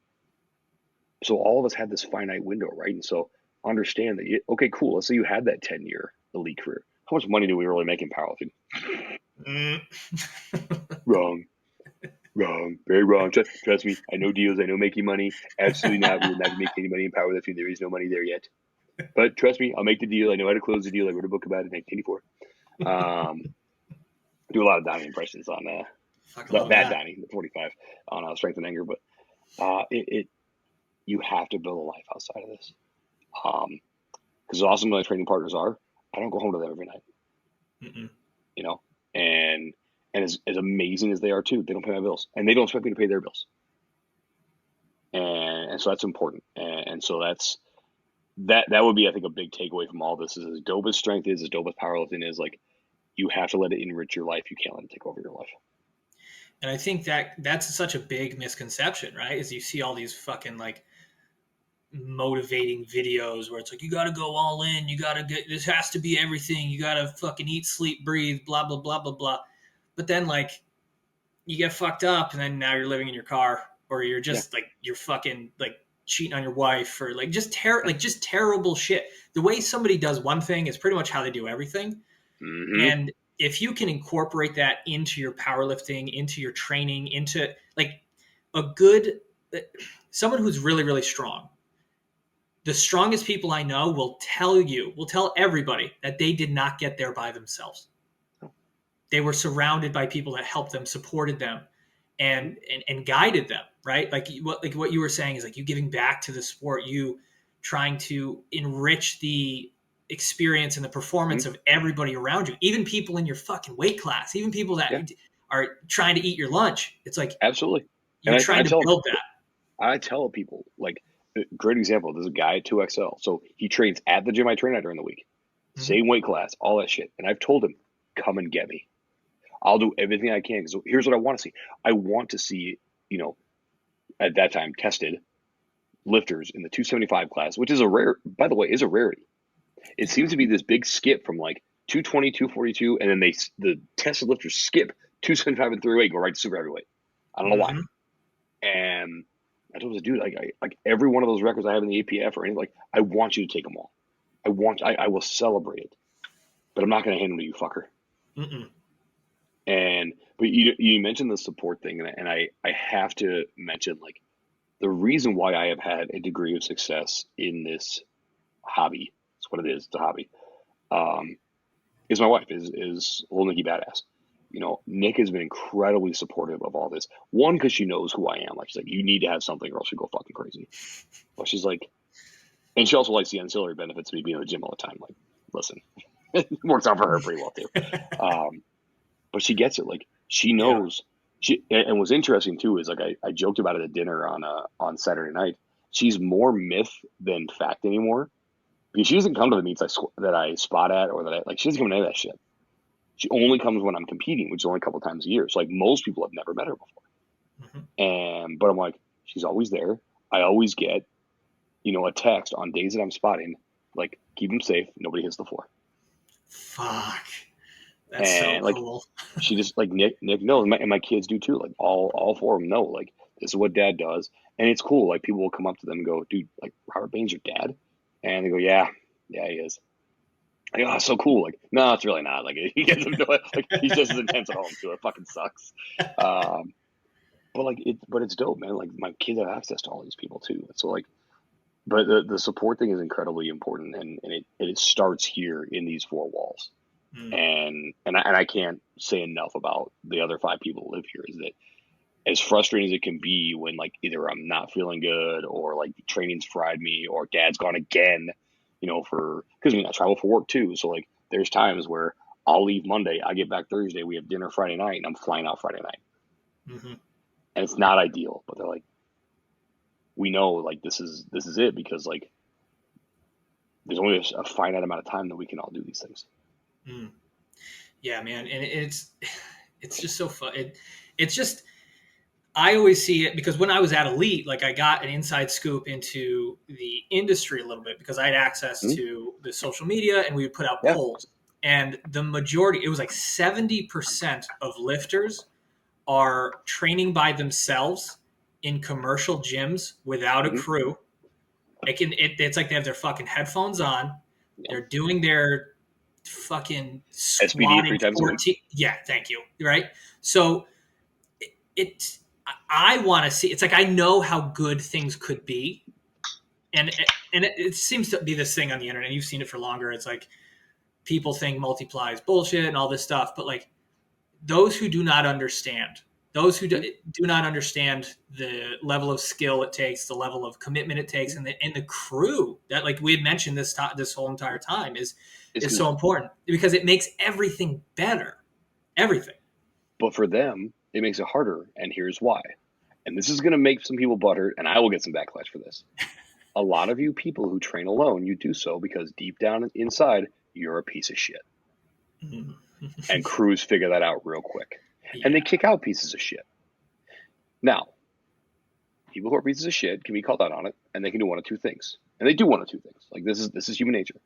So all of us have this finite window, right? And so understand that, okay, cool. Let's say you had that 10-year elite career. How much money do we really make in powerlifting? Wrong. Very wrong. Trust me. I know deals. I know making money. Absolutely not. We will not be making any money in powerlifting. There is no money there yet. But trust me, I'll make the deal. I know how to close the deal. I wrote a book about it in 1984. Do a lot of Donnie impressions on that Donnie, the 45, on Strength and Anger. But you have to build a life outside of this. Because as awesome as my training partners are, I don't go home to them every night. Mm-mm. You know, and as amazing as they are too, they don't pay my bills, and they don't expect me to pay their bills. And so that's important. And so that would be, I think, a big takeaway from all this is as dope as strength is, as dope as powerlifting is, like, you have to let it enrich your life. You can't let it take over your life. And I think that's such a big misconception, right? Is you see all these fucking like motivating videos where it's like, you got to go all in. You got to get, this has to be everything. You got to fucking eat, sleep, breathe, blah, blah, blah, blah, blah. But then like you get fucked up and then now you're living in your car or you're just like, you're fucking like cheating on your wife or like just terrible shit. The way somebody does one thing is pretty much how they do everything. Mm-hmm. And if you can incorporate that into your powerlifting, into your training, into like someone who's really, really strong, The strongest people I know will tell everybody that they did not get there by themselves. They were surrounded by people that helped them, supported them, and guided them, right? Like what you were saying is like you giving back to the sport, you trying to enrich the experience and the performance of everybody around you, even people in your fucking weight class, even people that Yeah, are trying to eat your lunch. It's like absolutely. you're trying to build that. I tell people, like, great example. There's a guy at 2XL. So he trains at the gym I train at during the week. Same weight class, all that shit. And I've told him, come and get me. I'll do everything I can. So here's what I want to see. I want to see, at that time, tested lifters in the 275 class, which is by the way, is a rarity. It seems to be this big skip from like 220, 242, and then the tested lifters skip 275 and 308, go right to super heavyweight. I don't know why. And I told him, dude, like every one of those records I have in the APF or anything, like I want you to take them all. I will celebrate it, but I'm not going to hand them to you, fucker. But you mentioned the support thing, and I have to mention, like, the reason why I have had a degree of success in this hobby, it's what it is, it's a hobby, is my wife, is old Nikki Badass. Nick has been incredibly supportive of all this. One, because she knows who I am. Like, she's like, you need to have something or else you go fucking crazy. Well, she's like, and she also likes the ancillary benefits of me being in the gym all the time. Like, listen, it works out for her pretty well too. But she gets it. Like, she knows. And what's interesting too is, like, I joked about it at dinner on Saturday night. She's more myth than fact anymore, because she doesn't come to the meets that I spot at, or she doesn't come to any of that shit. She only comes when I'm competing, which is only a couple of times a year. So, like, most people have never met her before. But I'm like, she's always there. I always get, a text on days that I'm spotting, like, keep them safe. Nobody hits the floor. Fuck. That's so cool. She just, like, Nick knows, and my kids do too. Like, all four of them know, like, this is what dad does. And it's cool. Like, people will come up to them and go, dude, like, Robert Bain's your dad? And they go, yeah, he is. Like, oh, so cool. Like, no, it's really not. Like, he gets him to it. Like, he's just as intense at home too. It fucking sucks. But it's dope, man. Like, my kids have access to all these people too. So, like, but the support thing is incredibly important, and it starts here in these four walls. And I can't say enough about the other 5 people who live here, is that as frustrating as it can be when, like, either I'm not feeling good, or like training's fried me, or dad's gone again, because I travel for work too. So, like, there's times where I'll leave Monday, I get back Thursday, we have dinner Friday night, and I'm flying out Friday night. And it's not ideal, but they're like, we know, like, this is it, because, like, there's only a finite amount of time that we can all do these things. Yeah, man. And it's just so fun. It's just, I always see it because when I was at Elite, like, I got an inside scoop into the industry a little bit, because I had access to the social media, and we would put out polls. And the majority, it was like 70% of lifters are training by themselves in commercial gyms without a crew. It's like they have their fucking headphones on. They're doing their fucking SBD 3 times a week. Yeah, thank you. Right. So I want to see, it's like, I know how good things could be. And it seems to be this thing on the internet. You've seen it for longer. It's like, people think Multiply is bullshit and all this stuff, but, like, those who do not understand, do not understand the level of skill it takes, the level of commitment it takes, and the crew that, like, we had mentioned this whole entire time is so important, because it makes everything better. Everything. But for them, it makes it harder, and here's why. And this is going to make some people butthurt, and I will get some backlash for this. A lot of you people who train alone, you do so because deep down inside, you're a piece of shit. And crews figure that out real quick. Yeah. And they kick out pieces of shit. Now, people who are pieces of shit can be called out on it, and they can do one of two things. And they do one of two things. Like, this is human nature.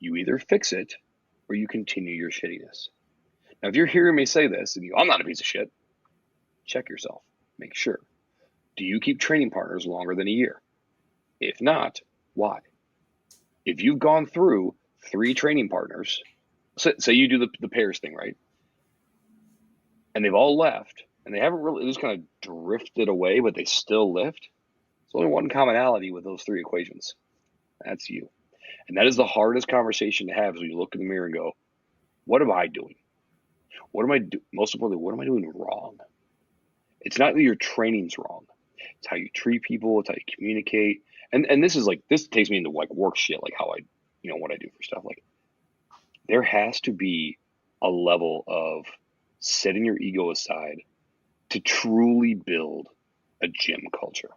You either fix it, or you continue your shittiness. Now, if you're hearing me say this, and I'm not a piece of shit, check yourself. Make sure. Do you keep training partners longer than a year? If not, why? If you've gone through 3 training partners, say you do the pairs thing, right? And they've all left, and they haven't really, just kind of drifted away, but they still lift. There's only one commonality with those 3 equations, That's you. And that is the hardest conversation to have, is when you look in the mirror and go, what am I doing? What am I doing? Most importantly, what am I doing wrong? It's not that your training's wrong. It's how you treat people. It's how you communicate. And this is like, this takes me into like work shit, like how I, what I do for stuff. Like, there has to be a level of setting your ego aside to truly build a gym culture.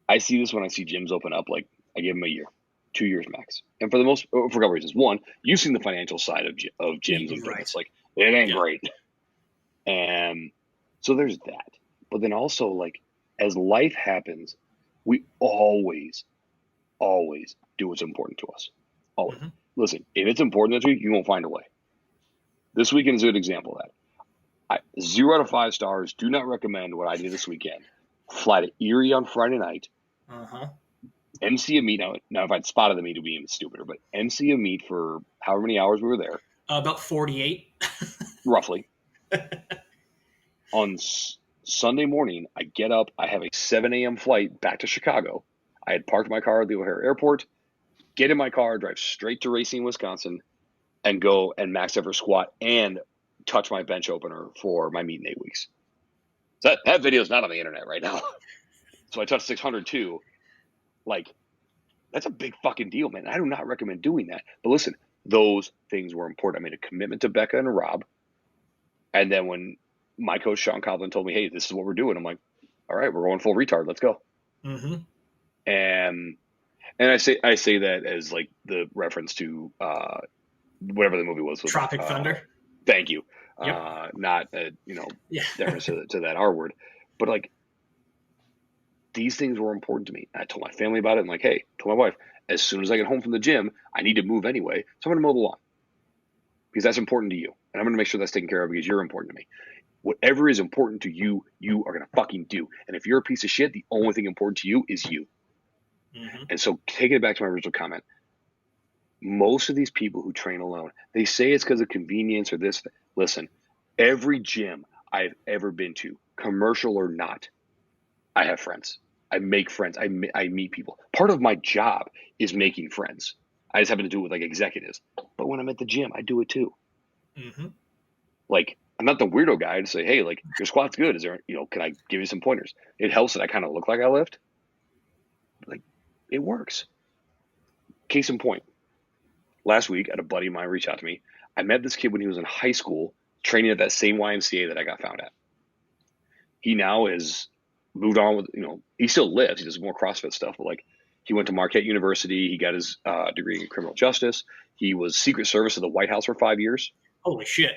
I see this when I see gyms open up. Like, I give them a year, 2 years max. And for a couple reasons. One, you've seen the financial side of gyms and fitness. Like, it ain't great. And so there's that. But then also, like, as life happens, we always do what's important to us. Always. Mm-hmm. Listen, if it's important to you, you won't find a way. This weekend is a good example of that. 0 out of 5 stars. Do not recommend what I did this weekend. Fly to Erie on Friday night. MC a meet. Now, if I'd spotted the meet, it would be even stupider. But MC a meet for however many hours we were there. About 48. Roughly. On Sunday morning, I get up. I have a 7 a.m. flight back to Chicago. I had parked my car at the O'Hare Airport. Get in my car, drive straight to Racine, Wisconsin, and go and max effort squat and touch my bench opener for my meet in 8 weeks. So that video is not on the internet right now. So I touched 600 too. Like, that's a big fucking deal, man. I do not recommend doing that. But listen, those things were important. I made a commitment to Becca and Rob. And then when my coach, Sean Coughlin, told me, hey, this is what we're doing, I'm like, all right, we're going full retard. Let's go. Mm-hmm. And I say that as like the reference to whatever the movie was. Tropic Thunder. Thank you. Yep. Not reference to that R word, but like, these things were important to me. I told my family about it. And like, hey, told my wife, as soon as I get home from the gym, I need to move anyway. So I'm going to mow the lawn because that's important to you. And I'm going to make sure that's taken care of because you're important to me. Whatever is important to you, you are going to fucking do. And if you're a piece of shit, the only thing important to you is you. Mm-hmm. And so taking it back to my original comment, most of these people who train alone, they say it's because of convenience or this. Listen, every gym I've ever been to, commercial or not, I have friends. I make friends. I meet people. Part of my job is making friends. I just happen to do it with like executives. But when I'm at the gym, I do it too. Mm-hmm. Like, I'm not the weirdo guy to say, hey, like, your squat's good. Is there, can I give you some pointers? It helps that I kind of look like I lift. Like, it works. Case in point. Last week, I had a buddy of mine reach out to me. I met this kid when he was in high school, training at that same YMCA that I got found at. He now is moved on with, he still lives. He does more CrossFit stuff, but like, he went to Marquette University. He got his degree in criminal justice. He was Secret Service of the White House for 5 years. Holy shit.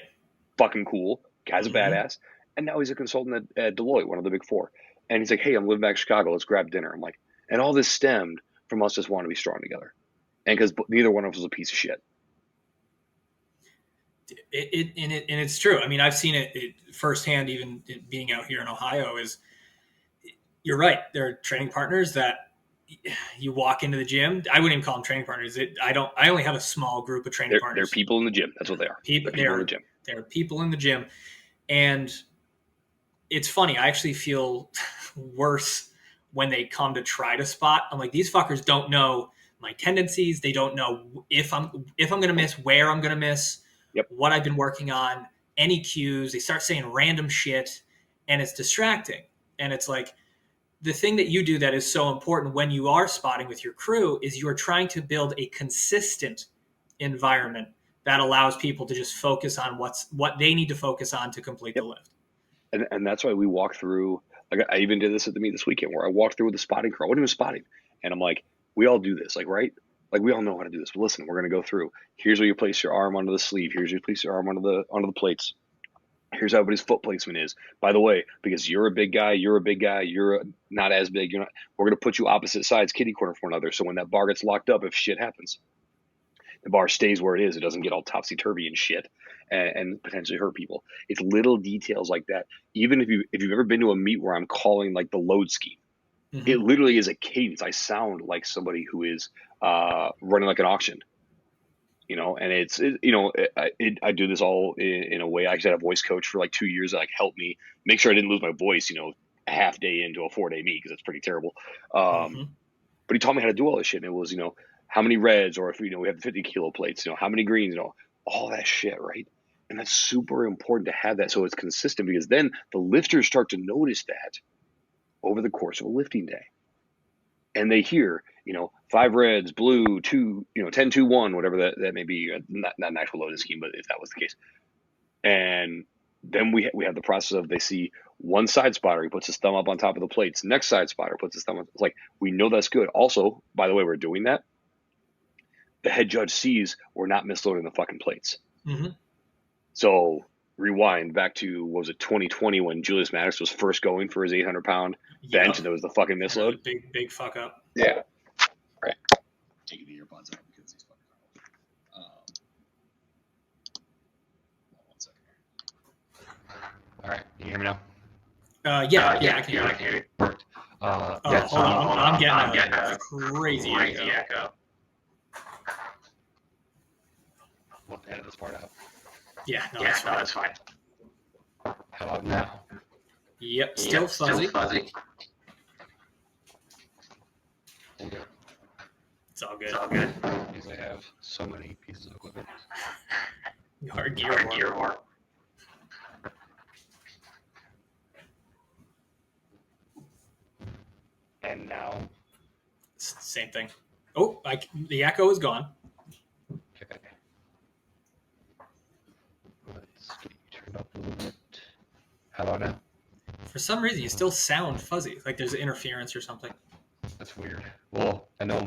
Fucking cool. Guy's a badass. And now he's a consultant at Deloitte, one of the big four. And he's like, hey, I'm living back in Chicago. Let's grab dinner. I'm like, and all this stemmed from us just wanting to be strong together. And because neither one of us was a piece of shit. And it's true. I mean, I've seen it firsthand, even being out here in Ohio, is you're right. There are training partners that you walk into the gym. I wouldn't even call them training partners. I only have a small group of training partners. They're people in the gym. That's what they are. People in the gym. They're people in the gym. And it's funny. I actually feel worse when they come to try to spot. I'm like, these fuckers don't know my tendencies. They don't know if I'm going to miss, where I'm going to miss, what I've been working on, any cues. They start saying random shit, and it's distracting. And it's like, the thing that you do that is so important when you are spotting with your crew is you're trying to build a consistent environment that allows people to just focus on what they need to focus on to complete the lift. And that's why we walk through, like, I even did this at the meet this weekend where I walked through with the spotting crew. I wasn't even spotting. And I'm like, we all do this, like, right? Like, we all know how to do this. But listen, we're going to go through. Here's where you place your arm under the sleeve. Here's where you place your arm under the plates. Here's how everybody's foot placement is. By the way, because you're a big guy, you're not as big. We're going to put you opposite sides, kitty corner for another. So when that bar gets locked up, if shit happens, the bar stays where it is. It doesn't get all topsy-turvy and shit and potentially hurt people. It's little details like that. Even if you've ever been to a meet where I'm calling like the load scheme, it literally is a cadence. I sound like somebody who is running like an auction. And I do this all in a way. I actually had a voice coach for like 2 years that like helped me make sure I didn't lose my voice, a half day into a 4-day meet, because it's pretty terrible. But But he taught me how to do all this shit. And it was, how many reds, or if, we have 50 kilo plates, how many greens, all that shit, right? And that's super important to have that so it's consistent, because then the lifters start to notice that over the course of a lifting day. And they hear, 5 reds, blue, 2, 10, 2, 1, whatever that may be. Not an actual loading scheme, but if that was the case. And then we have the process of, they see one side spotter, he puts his thumb up on top of the plates. Next side spotter puts his thumb up. It's like, we know that's good. Also, by the way, we're doing that, the head judge sees we're not misloading the fucking plates. Mm-hmm. So rewind back to, what was it, 2020, when Julius Maddox was first going for his 800-pound bench, and there was the fucking misload. Big fuck up. Yeah. Right. Taking the earpods out because he's fucking one second. All right, you hear me now? Yeah, I can hear you. Perfect. Hold on. I'm getting a crazy echo. We'll edit this part out. Yeah, no, that's fine. How about now? Yep, still fuzzy. It's all good. Because I have so many pieces of equipment. Hard gear work. And now, Same thing. Oh, the echo is gone. okay. Let's get you turned up a little bit. How about now? For some reason, you still sound fuzzy, like there's interference or something. That's weird. Well, I know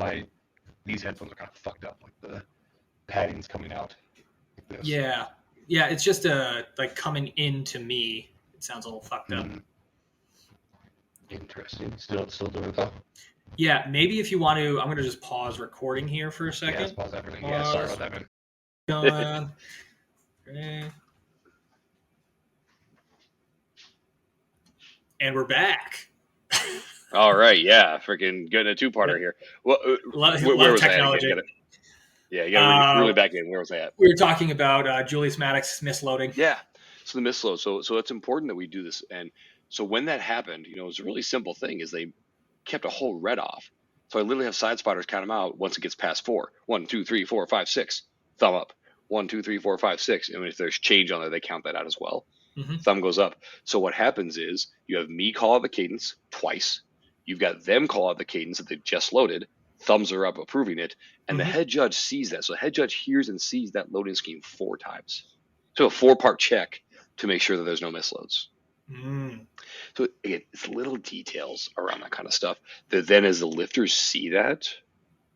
these headphones are kind of fucked up, like the padding's coming out like this. Yeah, it's just like coming into me. It sounds a little fucked up. Interesting. Still doing it though? Yeah, maybe if you want to, I'm going to just pause recording here for a second. Yeah, let's pause everything. Yeah, sorry about that, man. Done. Okay. And we're back. All right, yeah, freaking getting a two-parter here. Well, where was technology. I at? You got to really back in. Where was I at? We were talking about Julius Maddox misloading. Yeah, so the misload. So it's important that we do this. And so when that happened, it was a really simple thing, is they kept a whole red off. So I literally have side spotters count them out once it gets past 4. 1, 2, 3, 4, 5, 6. Thumb up. 1, 2, 3, 4, 5, 6. And if there's change on there, they count that out as well. Mm-hmm. Thumb goes up. So what happens is you have me call out the cadence twice. You've got them call out the cadence that they've just loaded. Thumbs are up approving it. And the head judge sees that. So the head judge hears and sees that loading scheme 4 times. So a 4-part check to make sure that there's no misloads. So again, it's little details around that kind of stuff that then, as the lifters see that,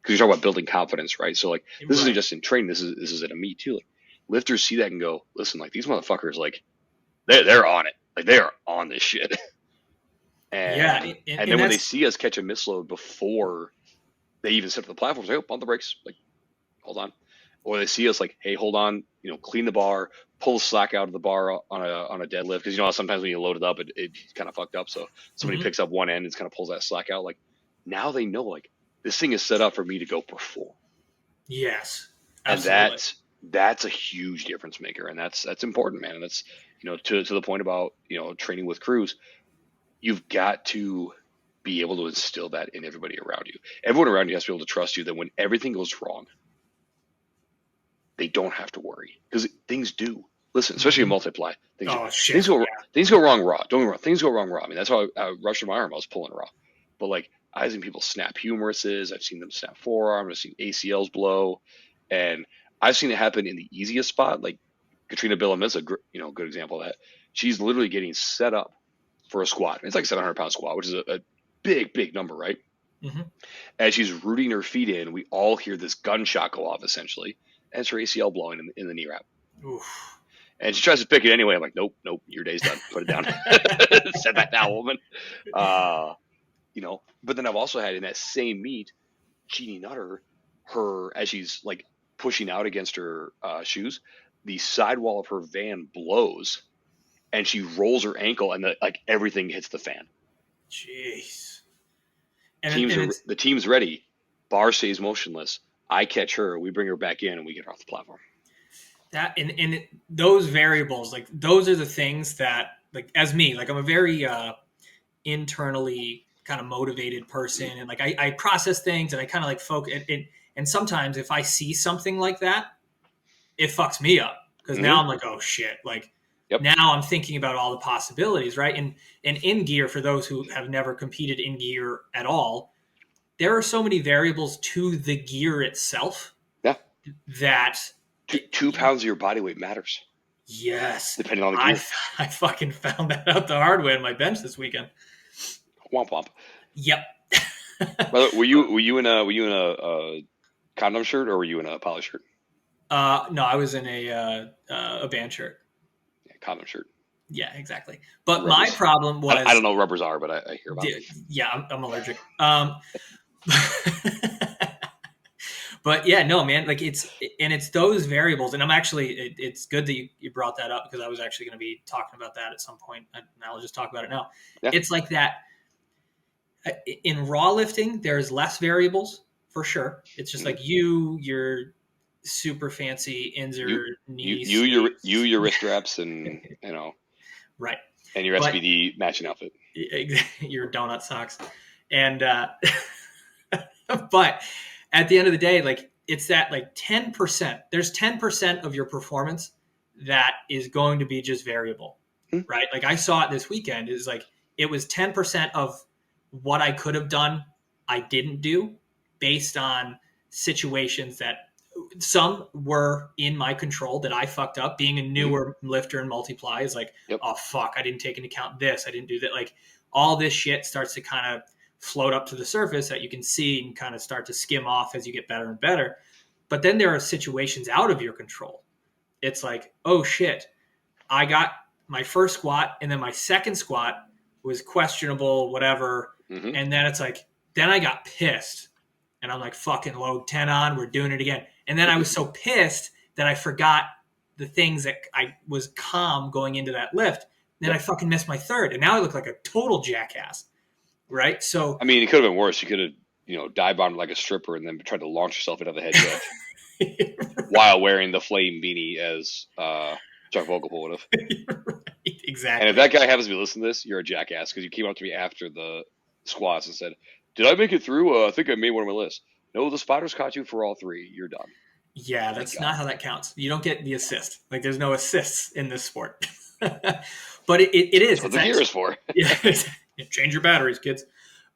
because you're talking about building confidence, right? So like, this isn't just in training. This is at a meet too. Like, lifters see that and go, listen, like, these motherfuckers, like, they're on it. Like, they are on this shit. And then when they see us catch a misload before they even step to the platform, say, oh, pump the brakes, like, hold on. Or they see us like, hey, hold on, clean the bar, pull the slack out of the bar on a deadlift. Because how sometimes when you load it up, it's kind of fucked up. So somebody picks up one end and kind of pulls that slack out. Like, now they know, like, this thing is set up for me to go perform. Yes, absolutely. And that's a huge difference maker. And that's important, man. And that's, to the point about, training with crews, you've got to be able to instill that in everybody around you. Everyone around you has to be able to trust you that when everything goes wrong, they don't have to worry, because things do. Listen, especially in Multiply, things go wrong raw. Don't get me wrong, things go wrong raw. I mean, that's how I rushed my arm. I was pulling raw, but like, I've seen people snap humeruses. I've seen them snap forearm. I've seen ACLs blow, and I've seen it happen in the easiest spot. Like Katrina Billam is a good example of that. She's literally getting set up for a squat. It's like 700-pound squat, which is a big number, right? Mm-hmm. As she's rooting her feet in, we all hear this gunshot go off, essentially. And it's her ACL blowing in the knee wrap. Oof. And she tries to pick it anyway. I'm like, nope, your day's done. Put it down. Set that down, woman. But then I've also had in that same meet, Jeannie Nutter, as she's like pushing out against her shoes, the sidewall of her van blows, and she rolls her ankle, and everything hits the fan. Jeez. The team's ready. Bar stays motionless. I catch her, we bring her back in, and we get her off the platform. That and those variables, like, those are the things that, like, as me, like, I'm a very internally kind of motivated person, and like I process things, and I kind of like focus. And sometimes if I see something like that, it fucks me up, because now I'm like, oh shit, like now I'm thinking about all the possibilities, right? And in gear, for those who have never competed in gear at all, there are so many variables to the gear itself. Yeah. That 2 pounds of your body weight matters. Yes. Depending on the gear. I fucking found that out the hard way on my bench this weekend. Womp womp. Yep. Brother, were you in a condom shirt, or were you in a poly shirt? No, I was in a band shirt. Yeah, condom shirt. Yeah, exactly. But Rubbers. my problem was, I don't know what rubbers are, but I hear about them. Yeah, I'm allergic. But yeah, no, man, like it's those variables. And I'm actually, it's good that you brought that up, because I was actually going to be talking about that at some point. I'll just talk about it now. Yeah. It's like that in raw lifting, there's less variables for sure. It's just like you're super fancy Inzer knees. Your wrist wraps, and right. And your SPD matching outfit. Your donut socks. And but at the end of the day, like it's that like 10%. There's 10% of your performance that is going to be just variable, right? Like I saw it this weekend. Is like it was 10% of what I could have done, I didn't do, based on situations that some were in my control that I fucked up. Being a newer lifter in Multiply is like, oh fuck, I didn't take into account this, I didn't do that. Like all this shit starts to kind of float up to the surface that you can see and kind of start to skim off as you get better and better. But then there are situations out of your control. It's like, oh shit, I got my first squat, and then my second squat was questionable, whatever. And then it's like, then I got pissed, and I'm like, fucking load 10 on, we're doing it again. And then I was so pissed that I forgot the things that I was calm going into that lift. Then I fucking missed my third, and now I look like a total jackass. Right. So, I mean, it could have been worse. You could have, dive bombed like a stripper and then tried to launch yourself into the head judge while wearing the flame beanie as Chuck Vogelpohl would have. Right, exactly. And if that guy happens to be listening to this, you're a jackass, because you came up to me after the squats and said, "Did I make it through? I think I made one on my list." No, the spotters caught you for all 3. You're done. Yeah, that's not how that counts. You don't get the assist. Like there's no assists in this sport. But it is. That's what the gear is for. Yeah. Change your batteries, kids.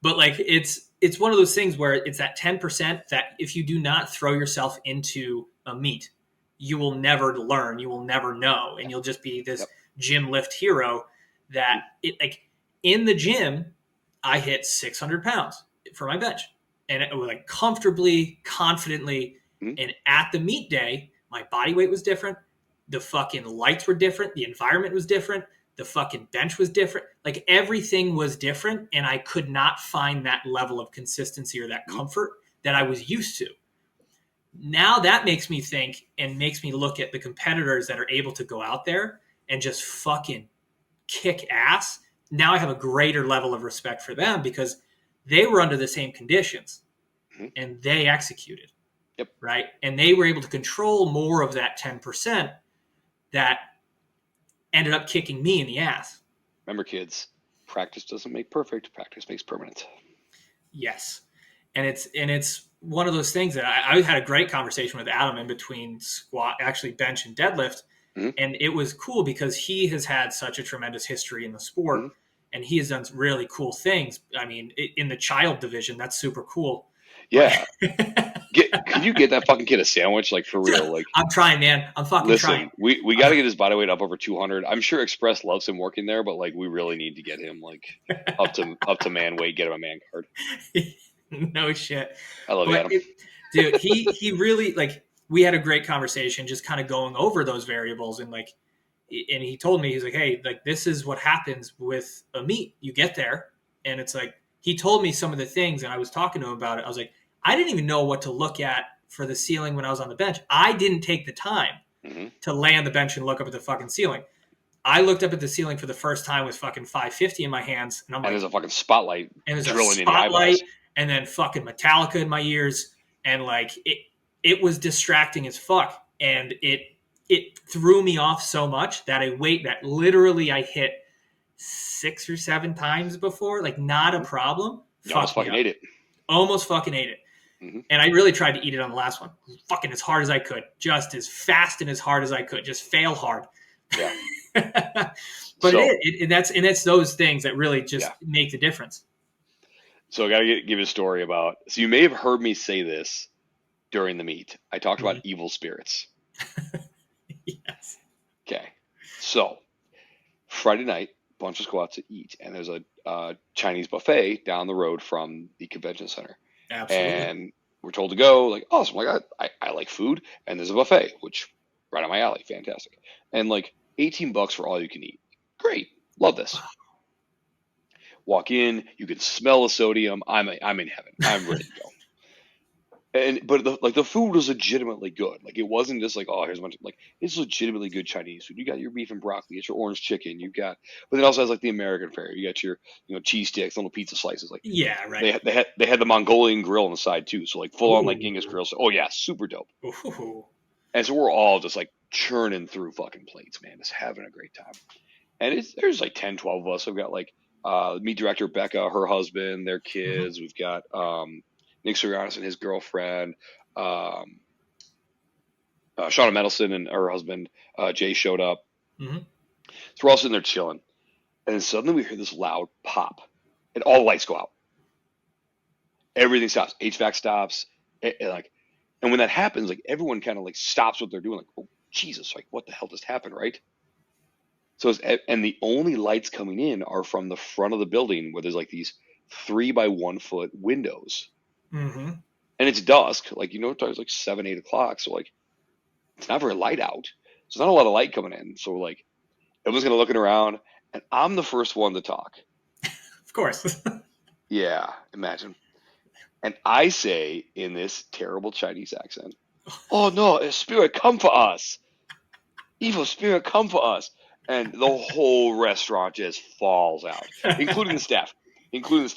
But like it's one of those things where it's that 10% that if you do not throw yourself into a meet, you will never learn, you will never know, and you'll just be this gym lift hero that it like in the gym, I hit 600 pounds for my bench, and it was like comfortably, confidently. And at the meet day, my body weight was different. The fucking lights were different. The environment was different. The fucking bench was different. Like everything was different. And I could not find that level of consistency or that comfort that I was used to. Now that makes me think and makes me look at the competitors that are able to go out there and just fucking kick ass. Now I have a greater level of respect for them, because they were under the same conditions and they executed. Right. And they were able to control more of that 10% that ended up kicking me in the ass. Remember, kids, practice doesn't make perfect. Practice makes permanent. Yes. And it's one of those things that I had a great conversation with Adam in between bench and deadlift. And it was cool because he has had such a tremendous history in the sport, and he has done really cool things. I mean, in the child division, that's super cool. Yeah. Could you get that fucking kid a sandwich, like, for real? Like, I'm trying, man. I'm fucking trying. We got to get his body weight up over 200. I'm sure Express loves him working there, but like we really need to get him like up to man weight. Get him a man card. No shit. I love you, Adam. Dude, he really, like, we had a great conversation just kind of going over those variables, and like, and he told me, he's like, hey, like this is what happens with a meet. You get there, and it's like, he told me some of the things, and I was talking to him about it. I was like, I didn't even know what to look at for the ceiling when I was on the bench. I didn't take the time to lay on the bench and look up at the fucking ceiling. I looked up at the ceiling for the first time with fucking 550 in my hands, and I'm like, there's a fucking spotlight, and there's a spotlight, and then fucking Metallica in my ears, and like it was distracting as fuck, and it threw me off so much that a weight that literally I hit 6 or 7 times before, like not a problem. You almost fucking ate it. Almost fucking ate it. Mm-hmm. And I really tried to eat it on the last one, fucking as hard as I could, just as fast and as hard as I could, just fail hard. Yeah. But so, it's those things that really just make the difference. So I got to give you a story about, so you may have heard me say this during the meet. I talked about evil spirits. Yes. Okay. So Friday night, bunch of us go out to eat, and there's a Chinese buffet down the road from the convention center. Absolutely. And we're told to go, like, awesome. Like, I like food, and there's a buffet, which right on my alley. Fantastic. And like $18 for all you can eat. Great. Love this. Walk in, you can smell the sodium. I'm in heaven. I'm ready to go. But the food was legitimately good. Like, it wasn't just like, oh, here's a bunch of, like, it's legitimately good Chinese food. You got your beef and broccoli, you got your orange chicken, but it also has like the American fare. You got your, cheese sticks, little pizza slices. Like, yeah, right. They had the Mongolian grill on the side too, so like full on like Genghis grill. So, oh yeah, super dope. Ooh. And so we're all just like churning through fucking plates, man, just having a great time. And there's like 10, 12 of us. So we've got like meet director Becca, her husband, their kids. We've got Nick Sorianis and his girlfriend, Shauna Mendelson and her husband, Jay, showed up. Mm-hmm. So we're all sitting there chilling. And then suddenly we hear this loud pop, and all the lights go out. Everything stops. HVAC stops. And when that happens, like, everyone kind of like stops what they're doing. Like, oh, Jesus, like, what the hell just happened, right? So, and the only lights coming in are from the front of the building where there's like these 3 by 1 foot windows. Mm-hmm. And it's dusk, like, it's like 7, 8 o'clock. So like, it's not very light out. So there's not a lot of light coming in. So like, everyone's kind of looking around, and I'm the first one to talk. Of course. Yeah, imagine. And I say in this terrible Chinese accent, oh no, a spirit come for us. Evil spirit come for us. And the whole restaurant just falls out, including the staff. Good.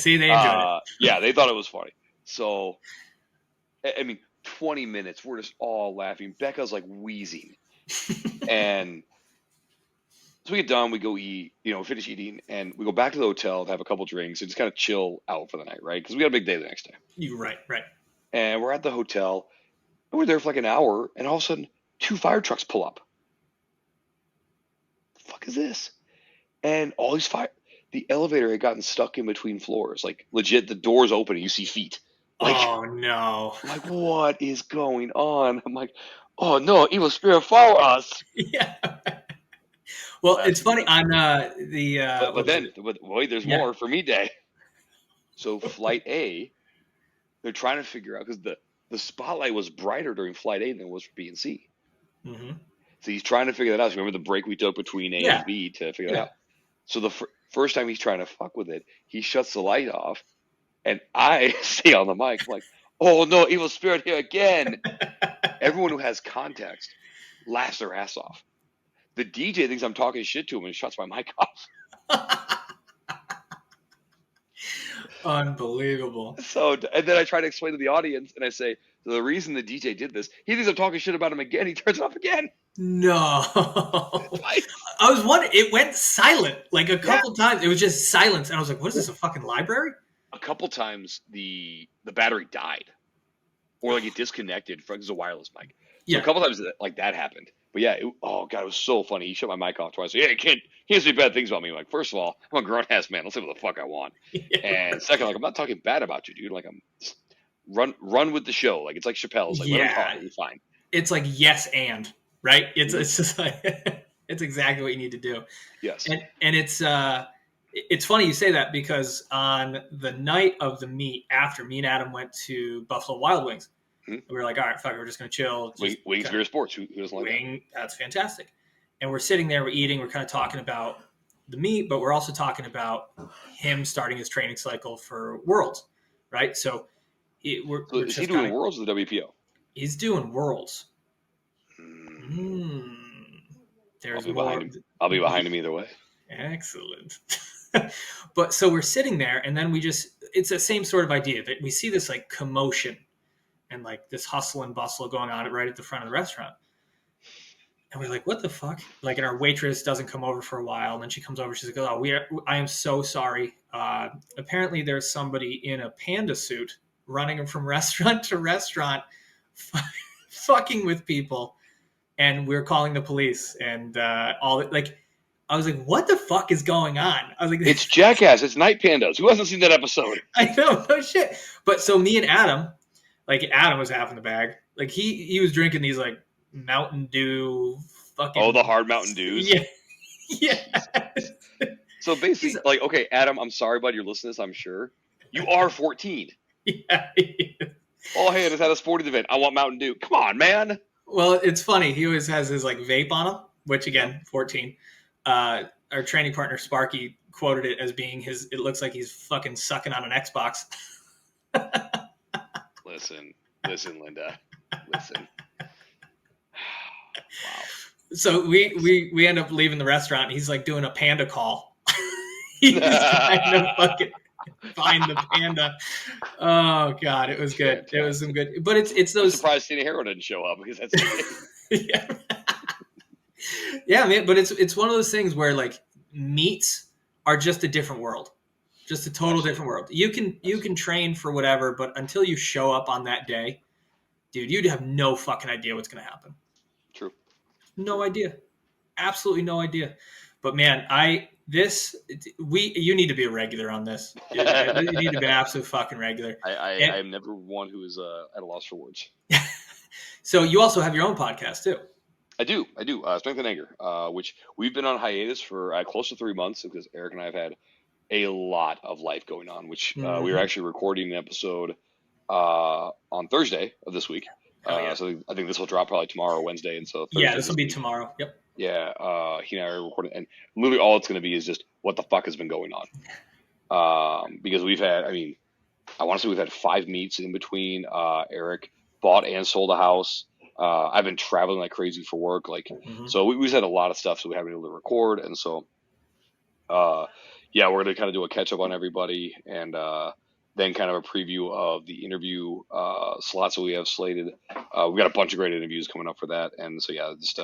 See, they enjoyed it. Yeah, they thought it was funny. So, I mean, 20 minutes, we're just all laughing. Becca's like wheezing. And so we get done, we go eat, finish eating, and we go back to the hotel to have a couple drinks and just kind of chill out for the night, right? Because we got a big day the next day. Right. And we're at the hotel, and we're there for like an hour, and all of a sudden, 2 fire trucks pull up. The fuck is this? And all these the elevator had gotten stuck in between floors. Like, legit, the door's open and you see feet. Like, oh, no. I'm like, what is going on? I'm like, oh, no, evil spirit follow us. Yeah. Well, it's funny on wait, there's more for me day. So Flight A, they're trying to figure out, because the spotlight was brighter during Flight A than it was for B and C. Mm-hmm. So he's trying to figure that out. So remember the break we took between A and B to figure that out. So the first time he's trying to fuck with it, he shuts the light off, and I say on the mic, like, oh no, evil spirit here again. Everyone who has context laughs their ass off. The DJ thinks I'm talking shit to him and shuts my mic off. Unbelievable. So, and then I try to explain to the audience, and I say, the reason the DJ did this, he thinks I'm talking shit about him again. He turns it off again. No. I was wondering, it went silent like a couple times. It was just silence. And I was like, what is this, a fucking library? A couple times the battery died, or like it disconnected from, it's a wireless mic. So a couple times like that happened. But yeah, oh God, it was so funny. He shut my mic off twice. Yeah, you can't say bad things about me. I'm like, first of all, I'm a grown ass man. I'll say what the fuck I want. And second, like, I'm not talking bad about you, dude. Like, I'm just run with the show. Like, it's like Chappelle's. Like, let him talk. It'll be fine. It's like yes and right. It's just like it's exactly what you need to do. Yes. And it's funny you say that, because on the night of the meet, after me and Adam went to Buffalo Wild Wings, we were like, all right, fuck, we're just going to chill. Wings, beer, sports. Who doesn't like that? That's fantastic. And we're sitting there, we're eating, we're kind of talking about the meet, but we're also talking about him starting his training cycle for Worlds, right? So is he doing Worlds or the WPO? He's doing Worlds. There's more. I'll be behind him either way. Excellent. But so we're sitting there, and then it's the same sort of idea that we see this like commotion and like this hustle and bustle going on right at the front of the restaurant. And we're like, what the fuck? Like, and our waitress doesn't come over for a while. And then she comes over. She's like, oh, I am so sorry. Apparently there's somebody in a panda suit running from restaurant to restaurant, fucking with people. And we're calling the police and I was like, what the fuck is going on? I was like, it's Jackass. It's Night Pandas. Who hasn't seen that episode? I know, no shit. But so me and Adam, like Adam was half in the bag. Like he was drinking these like Mountain Dew fucking. Oh, the hard Mountain Dews. Yeah. Yeah. So basically, like, okay, Adam, I'm sorry, bud. You're listening to this, I'm sure. You are 14. Yeah. Oh, hey, I just had a sporting event. I want Mountain Dew. Come on, man. Well, it's funny. He always has his like vape on him, which again, 14. Our training partner Sparky quoted it as being his. It looks like he's fucking sucking on an Xbox. Listen, Linda. Listen. Wow. So we end up leaving the restaurant. And he's like doing a panda call. He's trying to fucking find the panda. Oh god, it was good. Fantastic. It was some good. But it's those. I'm surprised Tina Hero didn't show up because that's. Yeah. Yeah, man. But it's one of those things where like meats are just a different world, just a total different world. You can train for whatever, but until you show up on that day, dude, you'd have no fucking idea what's going to happen. True. No idea. Absolutely no idea. But man, you need to be a regular on this. You need to be an absolute fucking regular. I am never one who is at a loss for words. So you also have your own podcast too. I do. Strength and Anger, which we've been on hiatus for close to 3 months because Eric and I have had a lot of life going on, which we were actually recording an episode on Thursday of this week. So I think this will drop probably tomorrow or Wednesday. And so Thursday this will be tomorrow. Yep. Yeah. He and I are recording, and literally all it's going to be is just what the fuck has been going on. Because we've had, I want to say we've had 5 meets in between. Eric bought and sold a house. I've been traveling like crazy for work. So we just had a lot of stuff, so we haven't been able to record. And so, we're going to kind of do a catch up on everybody and, then kind of a preview of the interview, slots that we have slated. We got a bunch of great interviews coming up for that. And so, just,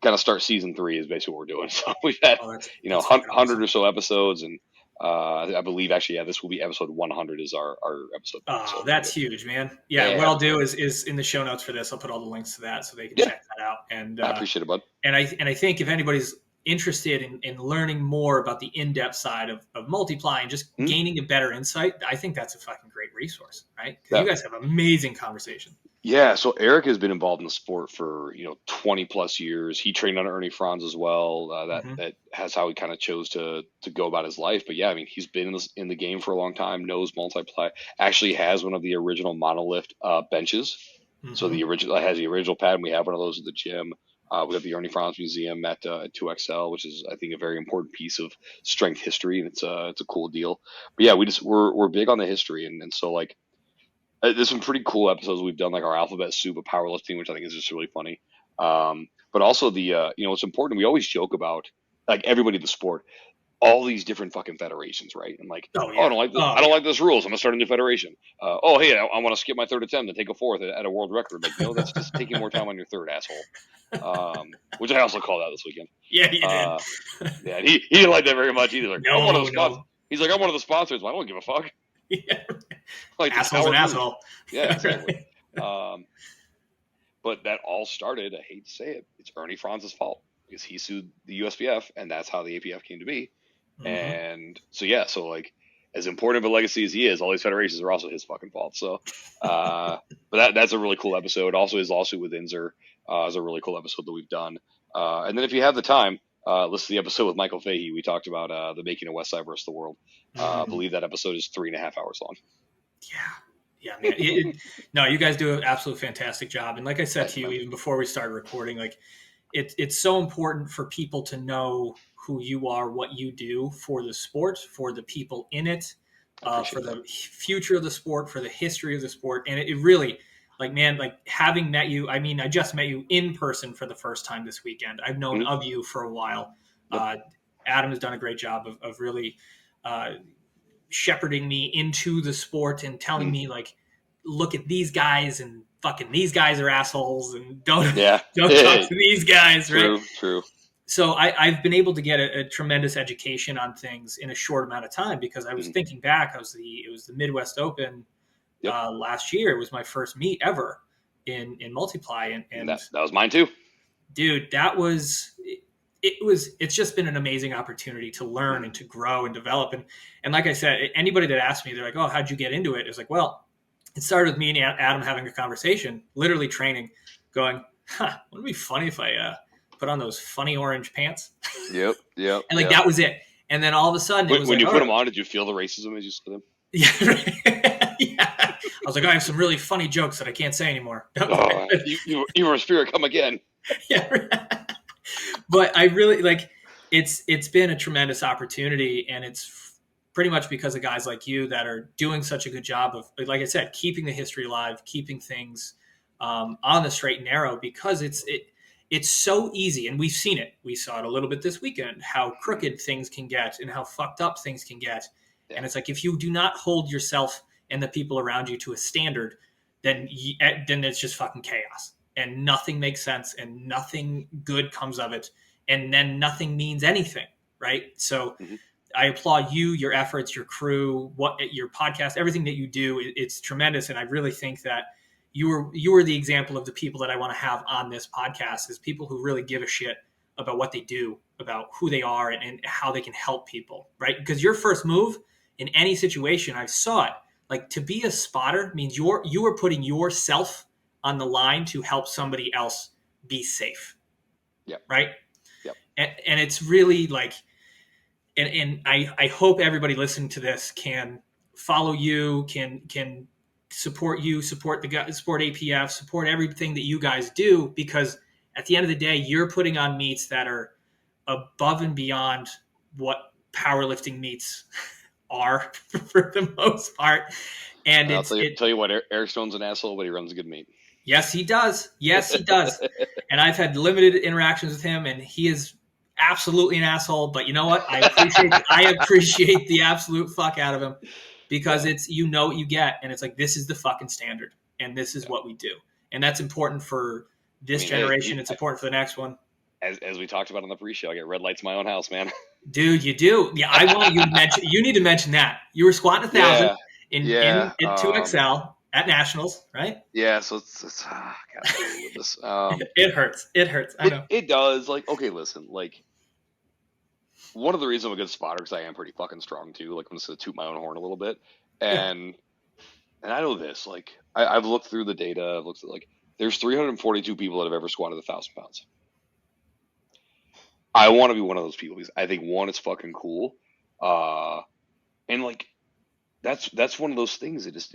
kind of start season 3 is basically what we're doing. So we've had, 100 or so episodes, and, I believe actually, this will be episode 100 is our episode. Oh, so that's huge, man. Yeah. What I'll do is in the show notes for this, I'll put all the links to that so they can check that out. And I appreciate it, bud. And I think if anybody's interested in learning more about the in-depth side of Multiply and just gaining a better insight, I think that's a fucking great resource, right? Because you guys have amazing conversation. Yeah, so Eric has been involved in the sport for 20 plus years. He trained under Ernie Franz as well. That has how he kind of chose to go about his life. But yeah, he's been in the game for a long time. Knows Multiply. Actually has one of the original monolift benches. So the original has the original pad, and we have one of those at the gym. We have the Ernie Franz Museum at 2XL, which is I think a very important piece of strength history, and it's a cool deal. But yeah, we're big on the history, and so like. There's some pretty cool episodes we've done, like our alphabet soup of powerlifting, which I think is just really funny. But also it's important. We always joke about, like, everybody in the sport, all these different fucking federations, right? And like, I don't like this. I don't like this rules. I'm gonna start a new federation. I want to skip my third attempt and take a fourth at a world record. Like, that's just taking more time on your third, asshole. Which I also called out this weekend. Yeah, you did. Yeah, he didn't like that very much either. Like, I'm one of the sponsors. He's like, I'm one of the sponsors. Well, I don't give a fuck. Yeah. Like, asshole's an asshole. Yeah, exactly. But that all started, I hate to say it, it's Ernie Franz's fault because he sued the USPF, and that's how the APF came to be. And so like, as important of a legacy as he is, all these federations are also his fucking fault. So, but that's a really cool episode. Also, his lawsuit with Inzer is a really cool episode that we've done. And then if you have the time, listen to the episode with Michael Fahey. We talked about the making of West Side versus the world. I believe that episode is 3.5 hours long. Yeah, man. No, you guys do an absolute fantastic job. And like I said to you, even before we started recording, like it's so important for people to know who you are, what you do for the sport, for the people in it, for the future of the sport, for the history of the sport. And it really, like, man, like having met you, I just met you in person for the first time this weekend. I've known of you for a while. Adam has done a great job of really shepherding me into the sport and telling me, like, look at these guys and fucking these guys are assholes and don't Yeah. don't talk to these guys, right? True. So I've been able to get a tremendous education on things in a short amount of time because I was thinking back. It was the Midwest Open last year. It was my first meet ever in Multiply, and that was mine too, dude. It's just been an amazing opportunity to learn and to grow and develop. And like I said, anybody that asks me, they're like, "Oh, how'd you get into it?" It's like, well, it started with me and Adam having a conversation, literally training, going, wouldn't it be funny if I put on those funny orange pants? Yep. And like that was it. And then all of a sudden, it was when like, you put them on, did you feel the racism as you saw them? Yeah, right. Yeah. I was like, I have some really funny jokes that I can't say anymore. You were a spirit, come again. Yeah. But I really like it's been a tremendous opportunity, and it's pretty much because of guys like you that are doing such a good job of, like I said, keeping the history alive, keeping things on the straight and narrow, because it's so easy, and we've seen it. We saw it a little bit this weekend, how crooked things can get and how fucked up things can get. Yeah. And it's like, if you do not hold yourself and the people around you to a standard, then it's just fucking chaos, and nothing makes sense and nothing good comes of it. And then nothing means anything. Right. So I applaud you, your efforts, your crew, your podcast, everything that you do. It's tremendous. And I really think that you were the example of the people that I want to have on this podcast, is people who really give a shit about what they do, about who they are, and how they can help people, right? Because your first move in any situation, I saw it, like, to be a spotter means you are putting yourself on the line to help somebody else be safe. Yeah. Right. Yep. And it's really like, and I hope everybody listening to this can follow you, can support you, support the guys, support APF, support everything that you guys do, because at the end of the day, you're putting on meets that are above and beyond what powerlifting meets are for the most part. And I'll tell you what, Eric Stone's an asshole, but he runs a good meet. Yes, he does. Yes, he does. And I've had limited interactions with him, and he is absolutely an asshole. But you know what? I appreciate the absolute fuck out of him, because it's, you know what you get, and it's like, this is the fucking standard, and this is what we do, and that's important for this generation. It's important for the next one. As we talked about on the pre-show, I get red lights in my own house, man. Dude, you do. Yeah, I want you to mention. You need to mention that you were squatting 1,000 in 2XL. At Nationals, right? Yeah, so it's God, this. It hurts. It hurts. I know. It does. Like, okay, listen. Like, one of the reasons I'm a good spotter, because I am pretty fucking strong too. Like, I'm just gonna toot my own horn a little bit, and I know this. Like, I've looked through the data. I've looked at, like, there's 342 people that have ever squatted 1,000 pounds. I want to be one of those people, because I think, one, it's fucking cool, and like, that's one of those things that just.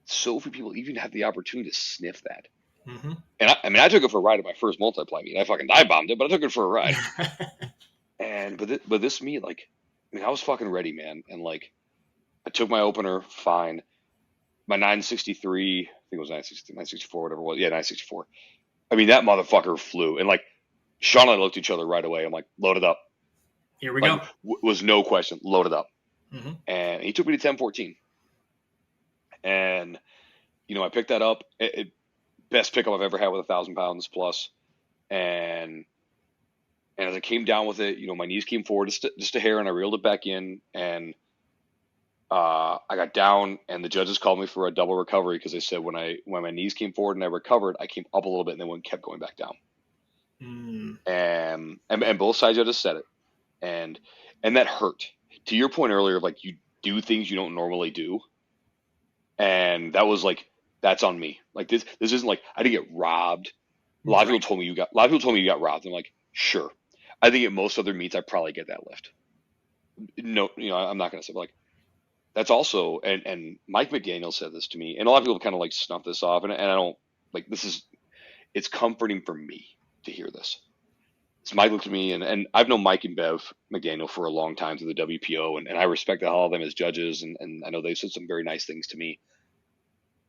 So few people even have the opportunity to sniff that. Mm-hmm. And I took it for a ride at my first Multiply meet. I fucking dive bombed it, but I took it for a ride. And but this meet, like, I mean, I was fucking ready, man. And like, I took my opener, fine. My 963, I think it was 964, whatever it was. Yeah, 964. I mean, that motherfucker flew. And like, Sean and I looked at each other right away. I'm like, load it up. Here we go. Was no question. Load it up. Mm-hmm. And he took me to 1014. And, you know, I picked that up. Best pickup I've ever had with 1,000 pounds plus. And as I came down with it, you know, my knees came forward just a hair, and I reeled it back in. And I got down, and the judges called me for a double recovery, because they said when my knees came forward and I recovered, I came up a little bit, and then kept going back down. And both sides judges said it, and that hurt. To your point earlier, like, you do things you don't normally do. And that was like, that's on me. Like, this isn't like I didn't get robbed. A lot of people told me you got robbed. I'm like, sure. I think at most other meets I probably get that lift. No, you know, I'm not gonna say, but like, that's also, and Mike McDaniel said this to me, and a lot of people kind of like snuff this off, and I don't like, it's comforting for me to hear this. So Mike looked at me, and I've known Mike and Bev McDaniel for a long time through the WPO, and I respect the hell of them as judges, and I know they've said some very nice things to me.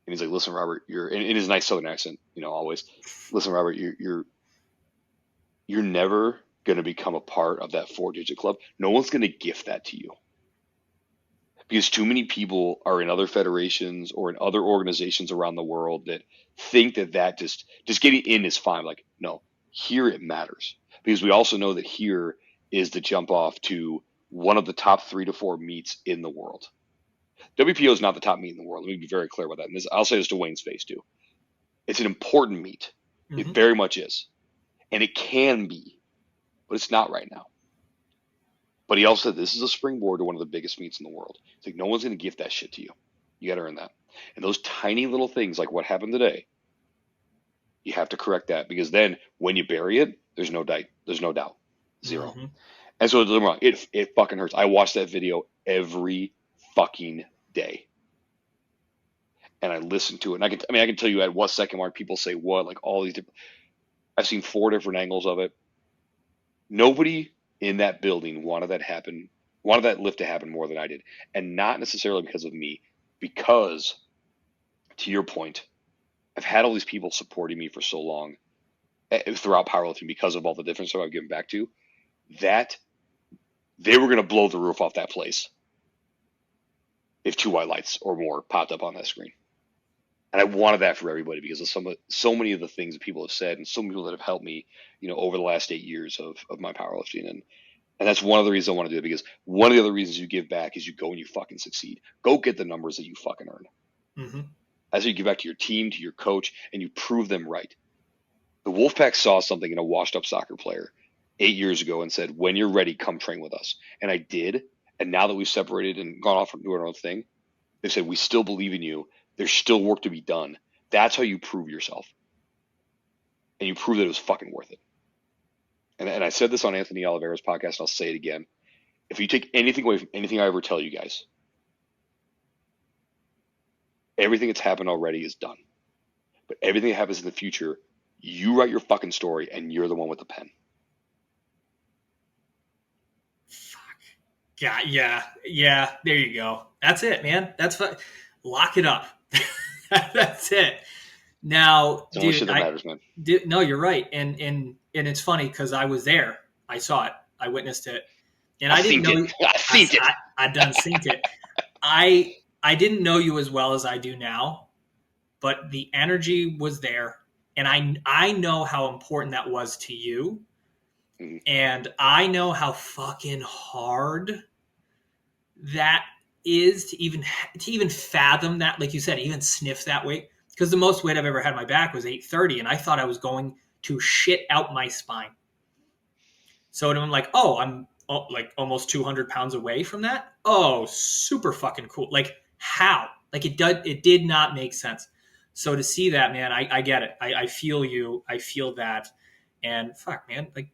And he's like, listen, Robert, you're in his nice Southern accent, you know, always. Listen, Robert, you're never going to become a part of that 4-digit club. No one's going to gift that to you. because too many people are in other federations or in other organizations around the world that think that just getting in is fine. Like, no, here it matters, because we also know that here is the jump off to one of the top 3 to 4 meets in the world. WPO is not the top meet in the world. Let me be very clear about that. And I'll say this to Wayne's face too. It's an important meet. It very much is. And it can be, but it's not right now. But he also said this is a springboard to one of the biggest meets in the world. It's like no one's going to gift that shit to you. You got to earn that. And those tiny little things like what happened today, you have to correct that, because then when you bury it, there's no doubt. There's no doubt. Zero. And so don't get me wrong, it fucking hurts. I watch that video every fucking day. And I listen to it. And I can tell you at what second mark people say what, like all these different. I've seen 4 different angles of it. Nobody in that building wanted that lift to happen more than I did. And not necessarily because of me, because to your point, I've had all these people supporting me for so long throughout powerlifting because of all the different stuff I've given back to, that they were going to blow the roof off that place if 2 white lights or more popped up on that screen. And I wanted that for everybody because of so many of the things that people have said, and so many people that have helped me, over the last 8 years of my powerlifting. And that's one of the reasons I want to do it, because one of the other reasons you give back is you go and you fucking succeed. Go get the numbers that you fucking earn. That's how you give back to your team, to your coach, and you prove them right. The Wolfpack saw something in a washed up soccer player 8 years ago and said, when you're ready, come train with us. And I did. And now that we've separated and gone off and doing our own thing, they said, we still believe in you. There's still work to be done. That's how you prove yourself. And you prove that it was fucking worth it. And I said this on Anthony Oliveira's podcast, and I'll say it again. If you take anything away from anything I ever tell you guys, everything that's happened already is done. But everything that happens in the future, you write your fucking story, and you're the one with the pen. Fuck. Yeah. There you go. That's it, man. That's fun. Lock it up. That's it. Now, it's the only shit that matters, man. No, you're right. And it's funny because I was there. I saw it. I witnessed it. And I didn't know. I done seen it. I didn't know you as well as I do now, but the energy was there. And I know how important that was to you. And I know how fucking hard that is to even fathom that, like you said, even sniff that weight. Because the most weight I've ever had on my back was 830, and I thought I was going to shit out my spine. So I'm like, I'm like almost 200 pounds away from that. Oh, super fucking cool. Like how? Like it did not make sense. So to see that, man, I get it. I feel you. I feel that. And fuck, man, like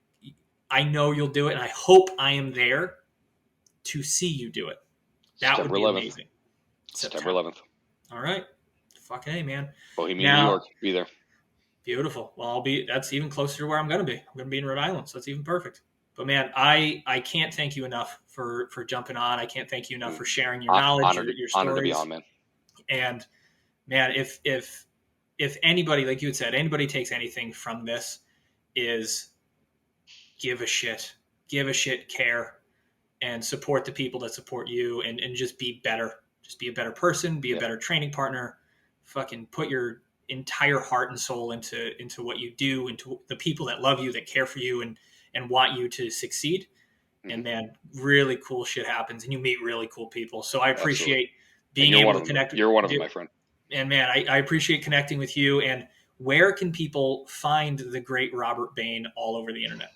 I know you'll do it, and I hope I am there to see you do it. That would be amazing. September 11th. All right. Fucking A, man. Bohemian, New York. Be there. Beautiful. Well, that's even closer to where I'm going to be. I'm going to be in Rhode Island, so that's even perfect. But man, I can't thank you enough for jumping on. I can't thank you enough for sharing your knowledge, your stories. Honored to be on, man. And man, if anybody, like you had said, anybody takes anything from this, is give a shit, care, and support the people that support you, and just be better. Just be a better person, be a better training partner. Fucking put your entire heart and soul into what you do, into the people that love you, that care for you, and want you to succeed. And man, really cool shit happens, and you meet really cool people. So I appreciate being able to connect. You're one of them, my friend. And man, I appreciate connecting with you. And where can people find the great Robert Bain all over the internet?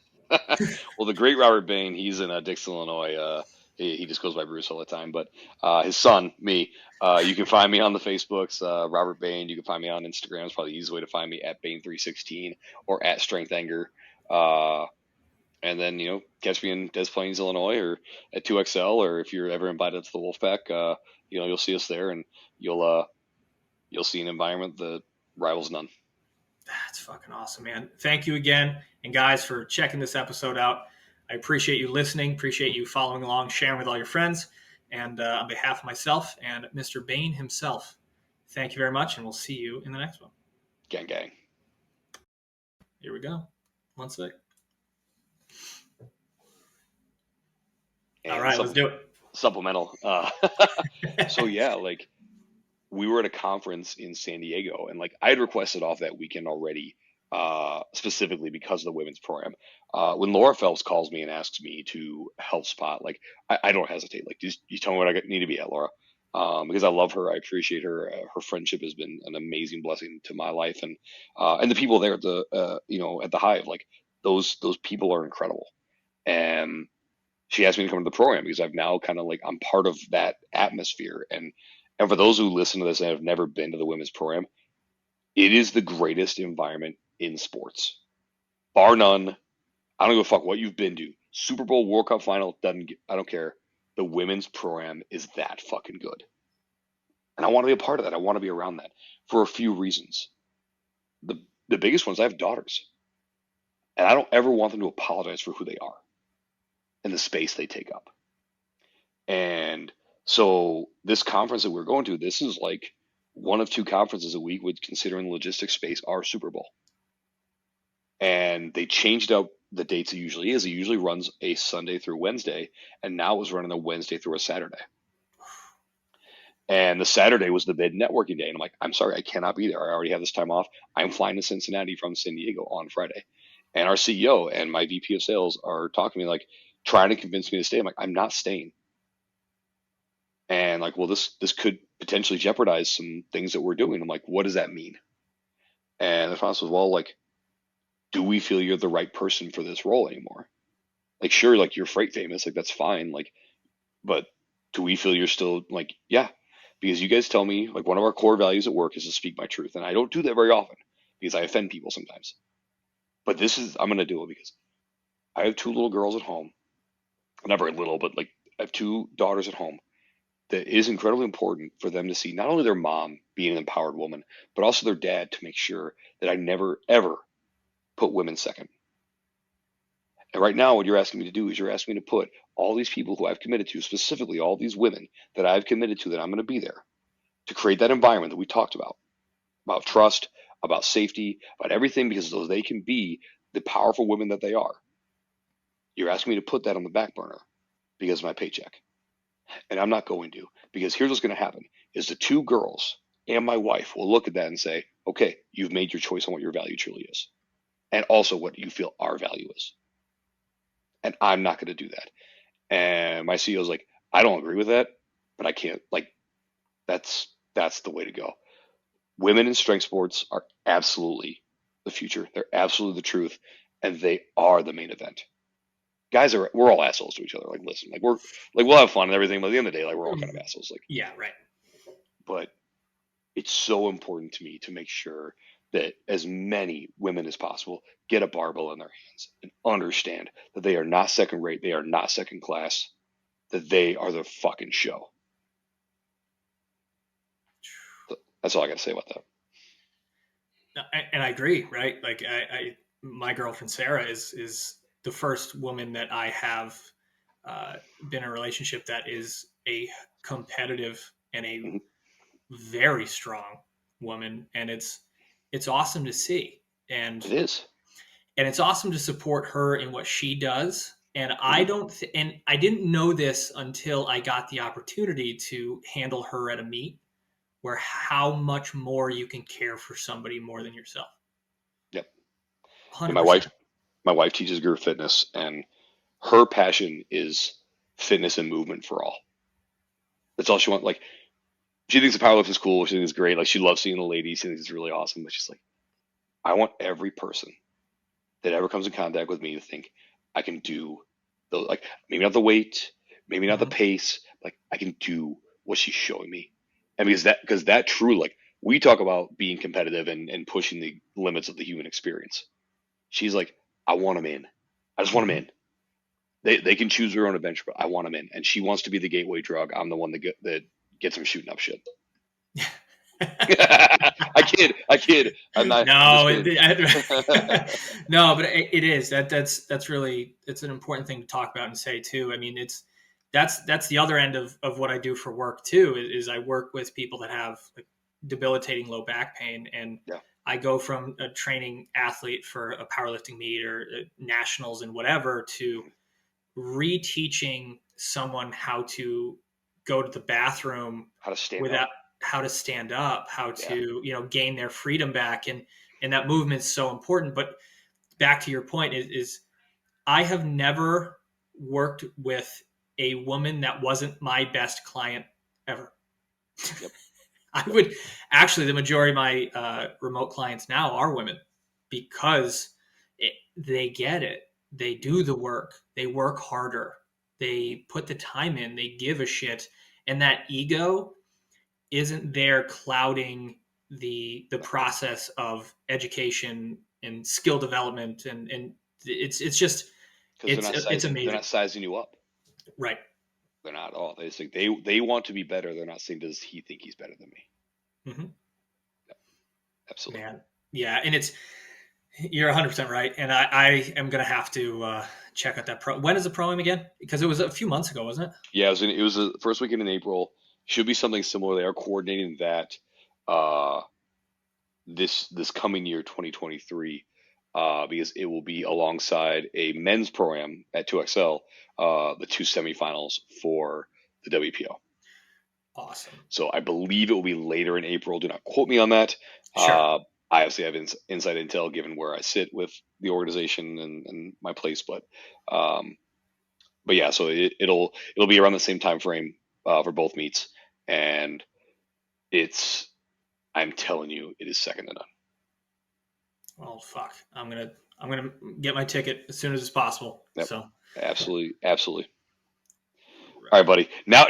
Well, the great Robert Bain, he's in Dixon, Illinois. He just goes by Bruce all the time. But his son, me, you can find me on the Facebooks, Robert Bain. You can find me on Instagram. It's probably the easiest way to find me, at Bain316 or at Strength Anger. And then, catch me in Des Plaines, Illinois, or at 2XL, or if you're ever invited to the Wolfpack, you'll see us there, and you'll see an environment that rivals none. That's fucking awesome, man. Thank you again. And guys, for checking this episode out. I appreciate you listening, appreciate you following along, sharing with all your friends. And on behalf of myself and Mr. Bain himself, thank you very much, and we'll see you in the next one. Gang, gang. Here we go. 1 sec. All right, let's do it. supplemental. So yeah, like we were at a conference in San Diego, and like I had requested off that weekend already, specifically because of the women's program. When Laura Phelps calls me and asks me to help spot, like I don't hesitate. Like you tell me what I need to be at, Laura, because I love her, I appreciate her. Her friendship has been an amazing blessing to my life, and the people there at the at the Hive, like those people are incredible. And she asked me to come to the program because I've now kind of like I'm part of that atmosphere. And for those who listen to this and have never been to the women's program, it is the greatest environment in sports, bar none. I don't give a fuck what you've been to. Super Bowl, World Cup final, I don't care. The women's program is that fucking good, and I want to be a part of that. I want to be around that for a few reasons. The the biggest one is I have daughters, and I don't ever want them to apologize for who they are and the space they take up. And so this conference that we're going to, this is like one of two conferences a week would considering logistics space our Super Bowl. And they changed out the dates it usually is. It usually runs a Sunday through Wednesday, and now it's running a Wednesday through a Saturday. And the Saturday was the bid networking day. And I'm like, I'm sorry, I cannot be there. I already have this time off. I'm flying to Cincinnati from San Diego on Friday. And our CEO and my VP of sales are talking to me like trying to convince me to stay. I'm like, I'm not staying. And like, well, this could potentially jeopardize some things that we're doing. I'm like, what does that mean? And the response was, well, like, do we feel you're the right person for this role anymore? Like, sure, like you're freight famous, like that's fine. Like, but do we feel you're still like, yeah, because you guys tell me like one of our core values at work is to speak my truth, and I don't do that very often because I offend people sometimes. But I'm gonna do it because I have two little girls at home, not very little, but like I have two daughters at home that is incredibly important for them to see not only their mom being an empowered woman, but also their dad to make sure that I never, ever put women second. And right now, what you're asking me to do is you're asking me to put all these people who I've committed to, specifically all these women that I've committed to, that I'm going to be there to create that environment that we talked about trust, about safety, about everything, because so they can be the powerful women that they are. You're asking me to put that on the back burner because of my paycheck. And I'm not going to, because here's what's going to happen is the two girls and my wife will look at that and say, okay, you've made your choice on what your value truly is. And also what you feel our value is. And I'm not going to do that. And my CEO's like, I don't agree with that, but I can't, like, that's the way to go. Women in strength sports are absolutely the future. They're absolutely the truth. And they are the main event. We're all assholes to each other. Like, listen, like we'll have fun and everything, but at the end of the day, like we're all kind of assholes. Like, yeah, right. But it's so important to me to make sure that as many women as possible get a barbell in their hands and understand that they are not second rate, they are not second class, that they are the fucking show. So that's all I got to say about that. And I agree, right? Like my girlfriend Sarah is the first woman that I have been in a relationship that is a competitive and a very strong woman, and it's awesome to see, and It is, and it's awesome to support her in what she does. And I didn't know this until I got the opportunity to handle her at a meet, where how much more you can care for somebody more than yourself. Yep. And 100%. my wife teaches group fitness, and her passion is fitness and movement for all. That's all she wants. Like, she thinks the powerlifting is cool. She thinks it's great. Like, she loves seeing the ladies. She thinks it's really awesome. But she's like, I want every person that ever comes in contact with me to think I can do those. Like, maybe not the weight, maybe not the pace. Like, I can do what she's showing me. And because that true, like, we talk about being competitive and pushing the limits of the human experience. She's like, I want them in. I just want them in. They can choose their own adventure, but I want them in. And she wants to be the gateway drug. I'm the one that gets them shooting up shit. I kid. I'm not. No, no, but it is that's really, it's an important thing to talk about and say too. I mean, that's the other end of what I do for work too, is I work with people that have like debilitating low back pain, and Yeah. I go from a training athlete for a powerlifting meet or nationals and whatever to reteaching someone how to go to the bathroom How to stand without up. how to stand up, how Yeah. to, gain their freedom back. And that movement's so important. But back to your point is I have never worked with a woman that wasn't my best client ever. Yep. I would actually, the majority of my remote clients now are women because they get it. They do the work. They work harder. They put the time in. They give a shit. And that ego isn't there clouding the process of education and skill development. And it's just, Because it's they're amazing. not sizing you up. Right. They're not at all. They just think they want to be better. They're not saying, does he think he's better than me? Mm-hmm. Yep. Absolutely. Man. Yeah. And you're 100% right. And I am going to have to check out that pro. When is the pro-am again? Because it was a few months ago, wasn't it? Yeah, it was the first weekend in April. Should be something similar. They are coordinating that uh, this coming year, 2023, because it will be alongside a men's pro-am at 2XL, the two semifinals for the WPO. Awesome. So I believe it will be later in April. Do not quote me on that. Sure. I obviously have inside intel given where I sit with the organization and my place, but yeah, so it'll be around the same time frame for both meets, and I'm telling you, it is second to none. Oh fuck! I'm gonna get my ticket as soon as it's possible. Yep. So Absolutely. All right. right, buddy. Now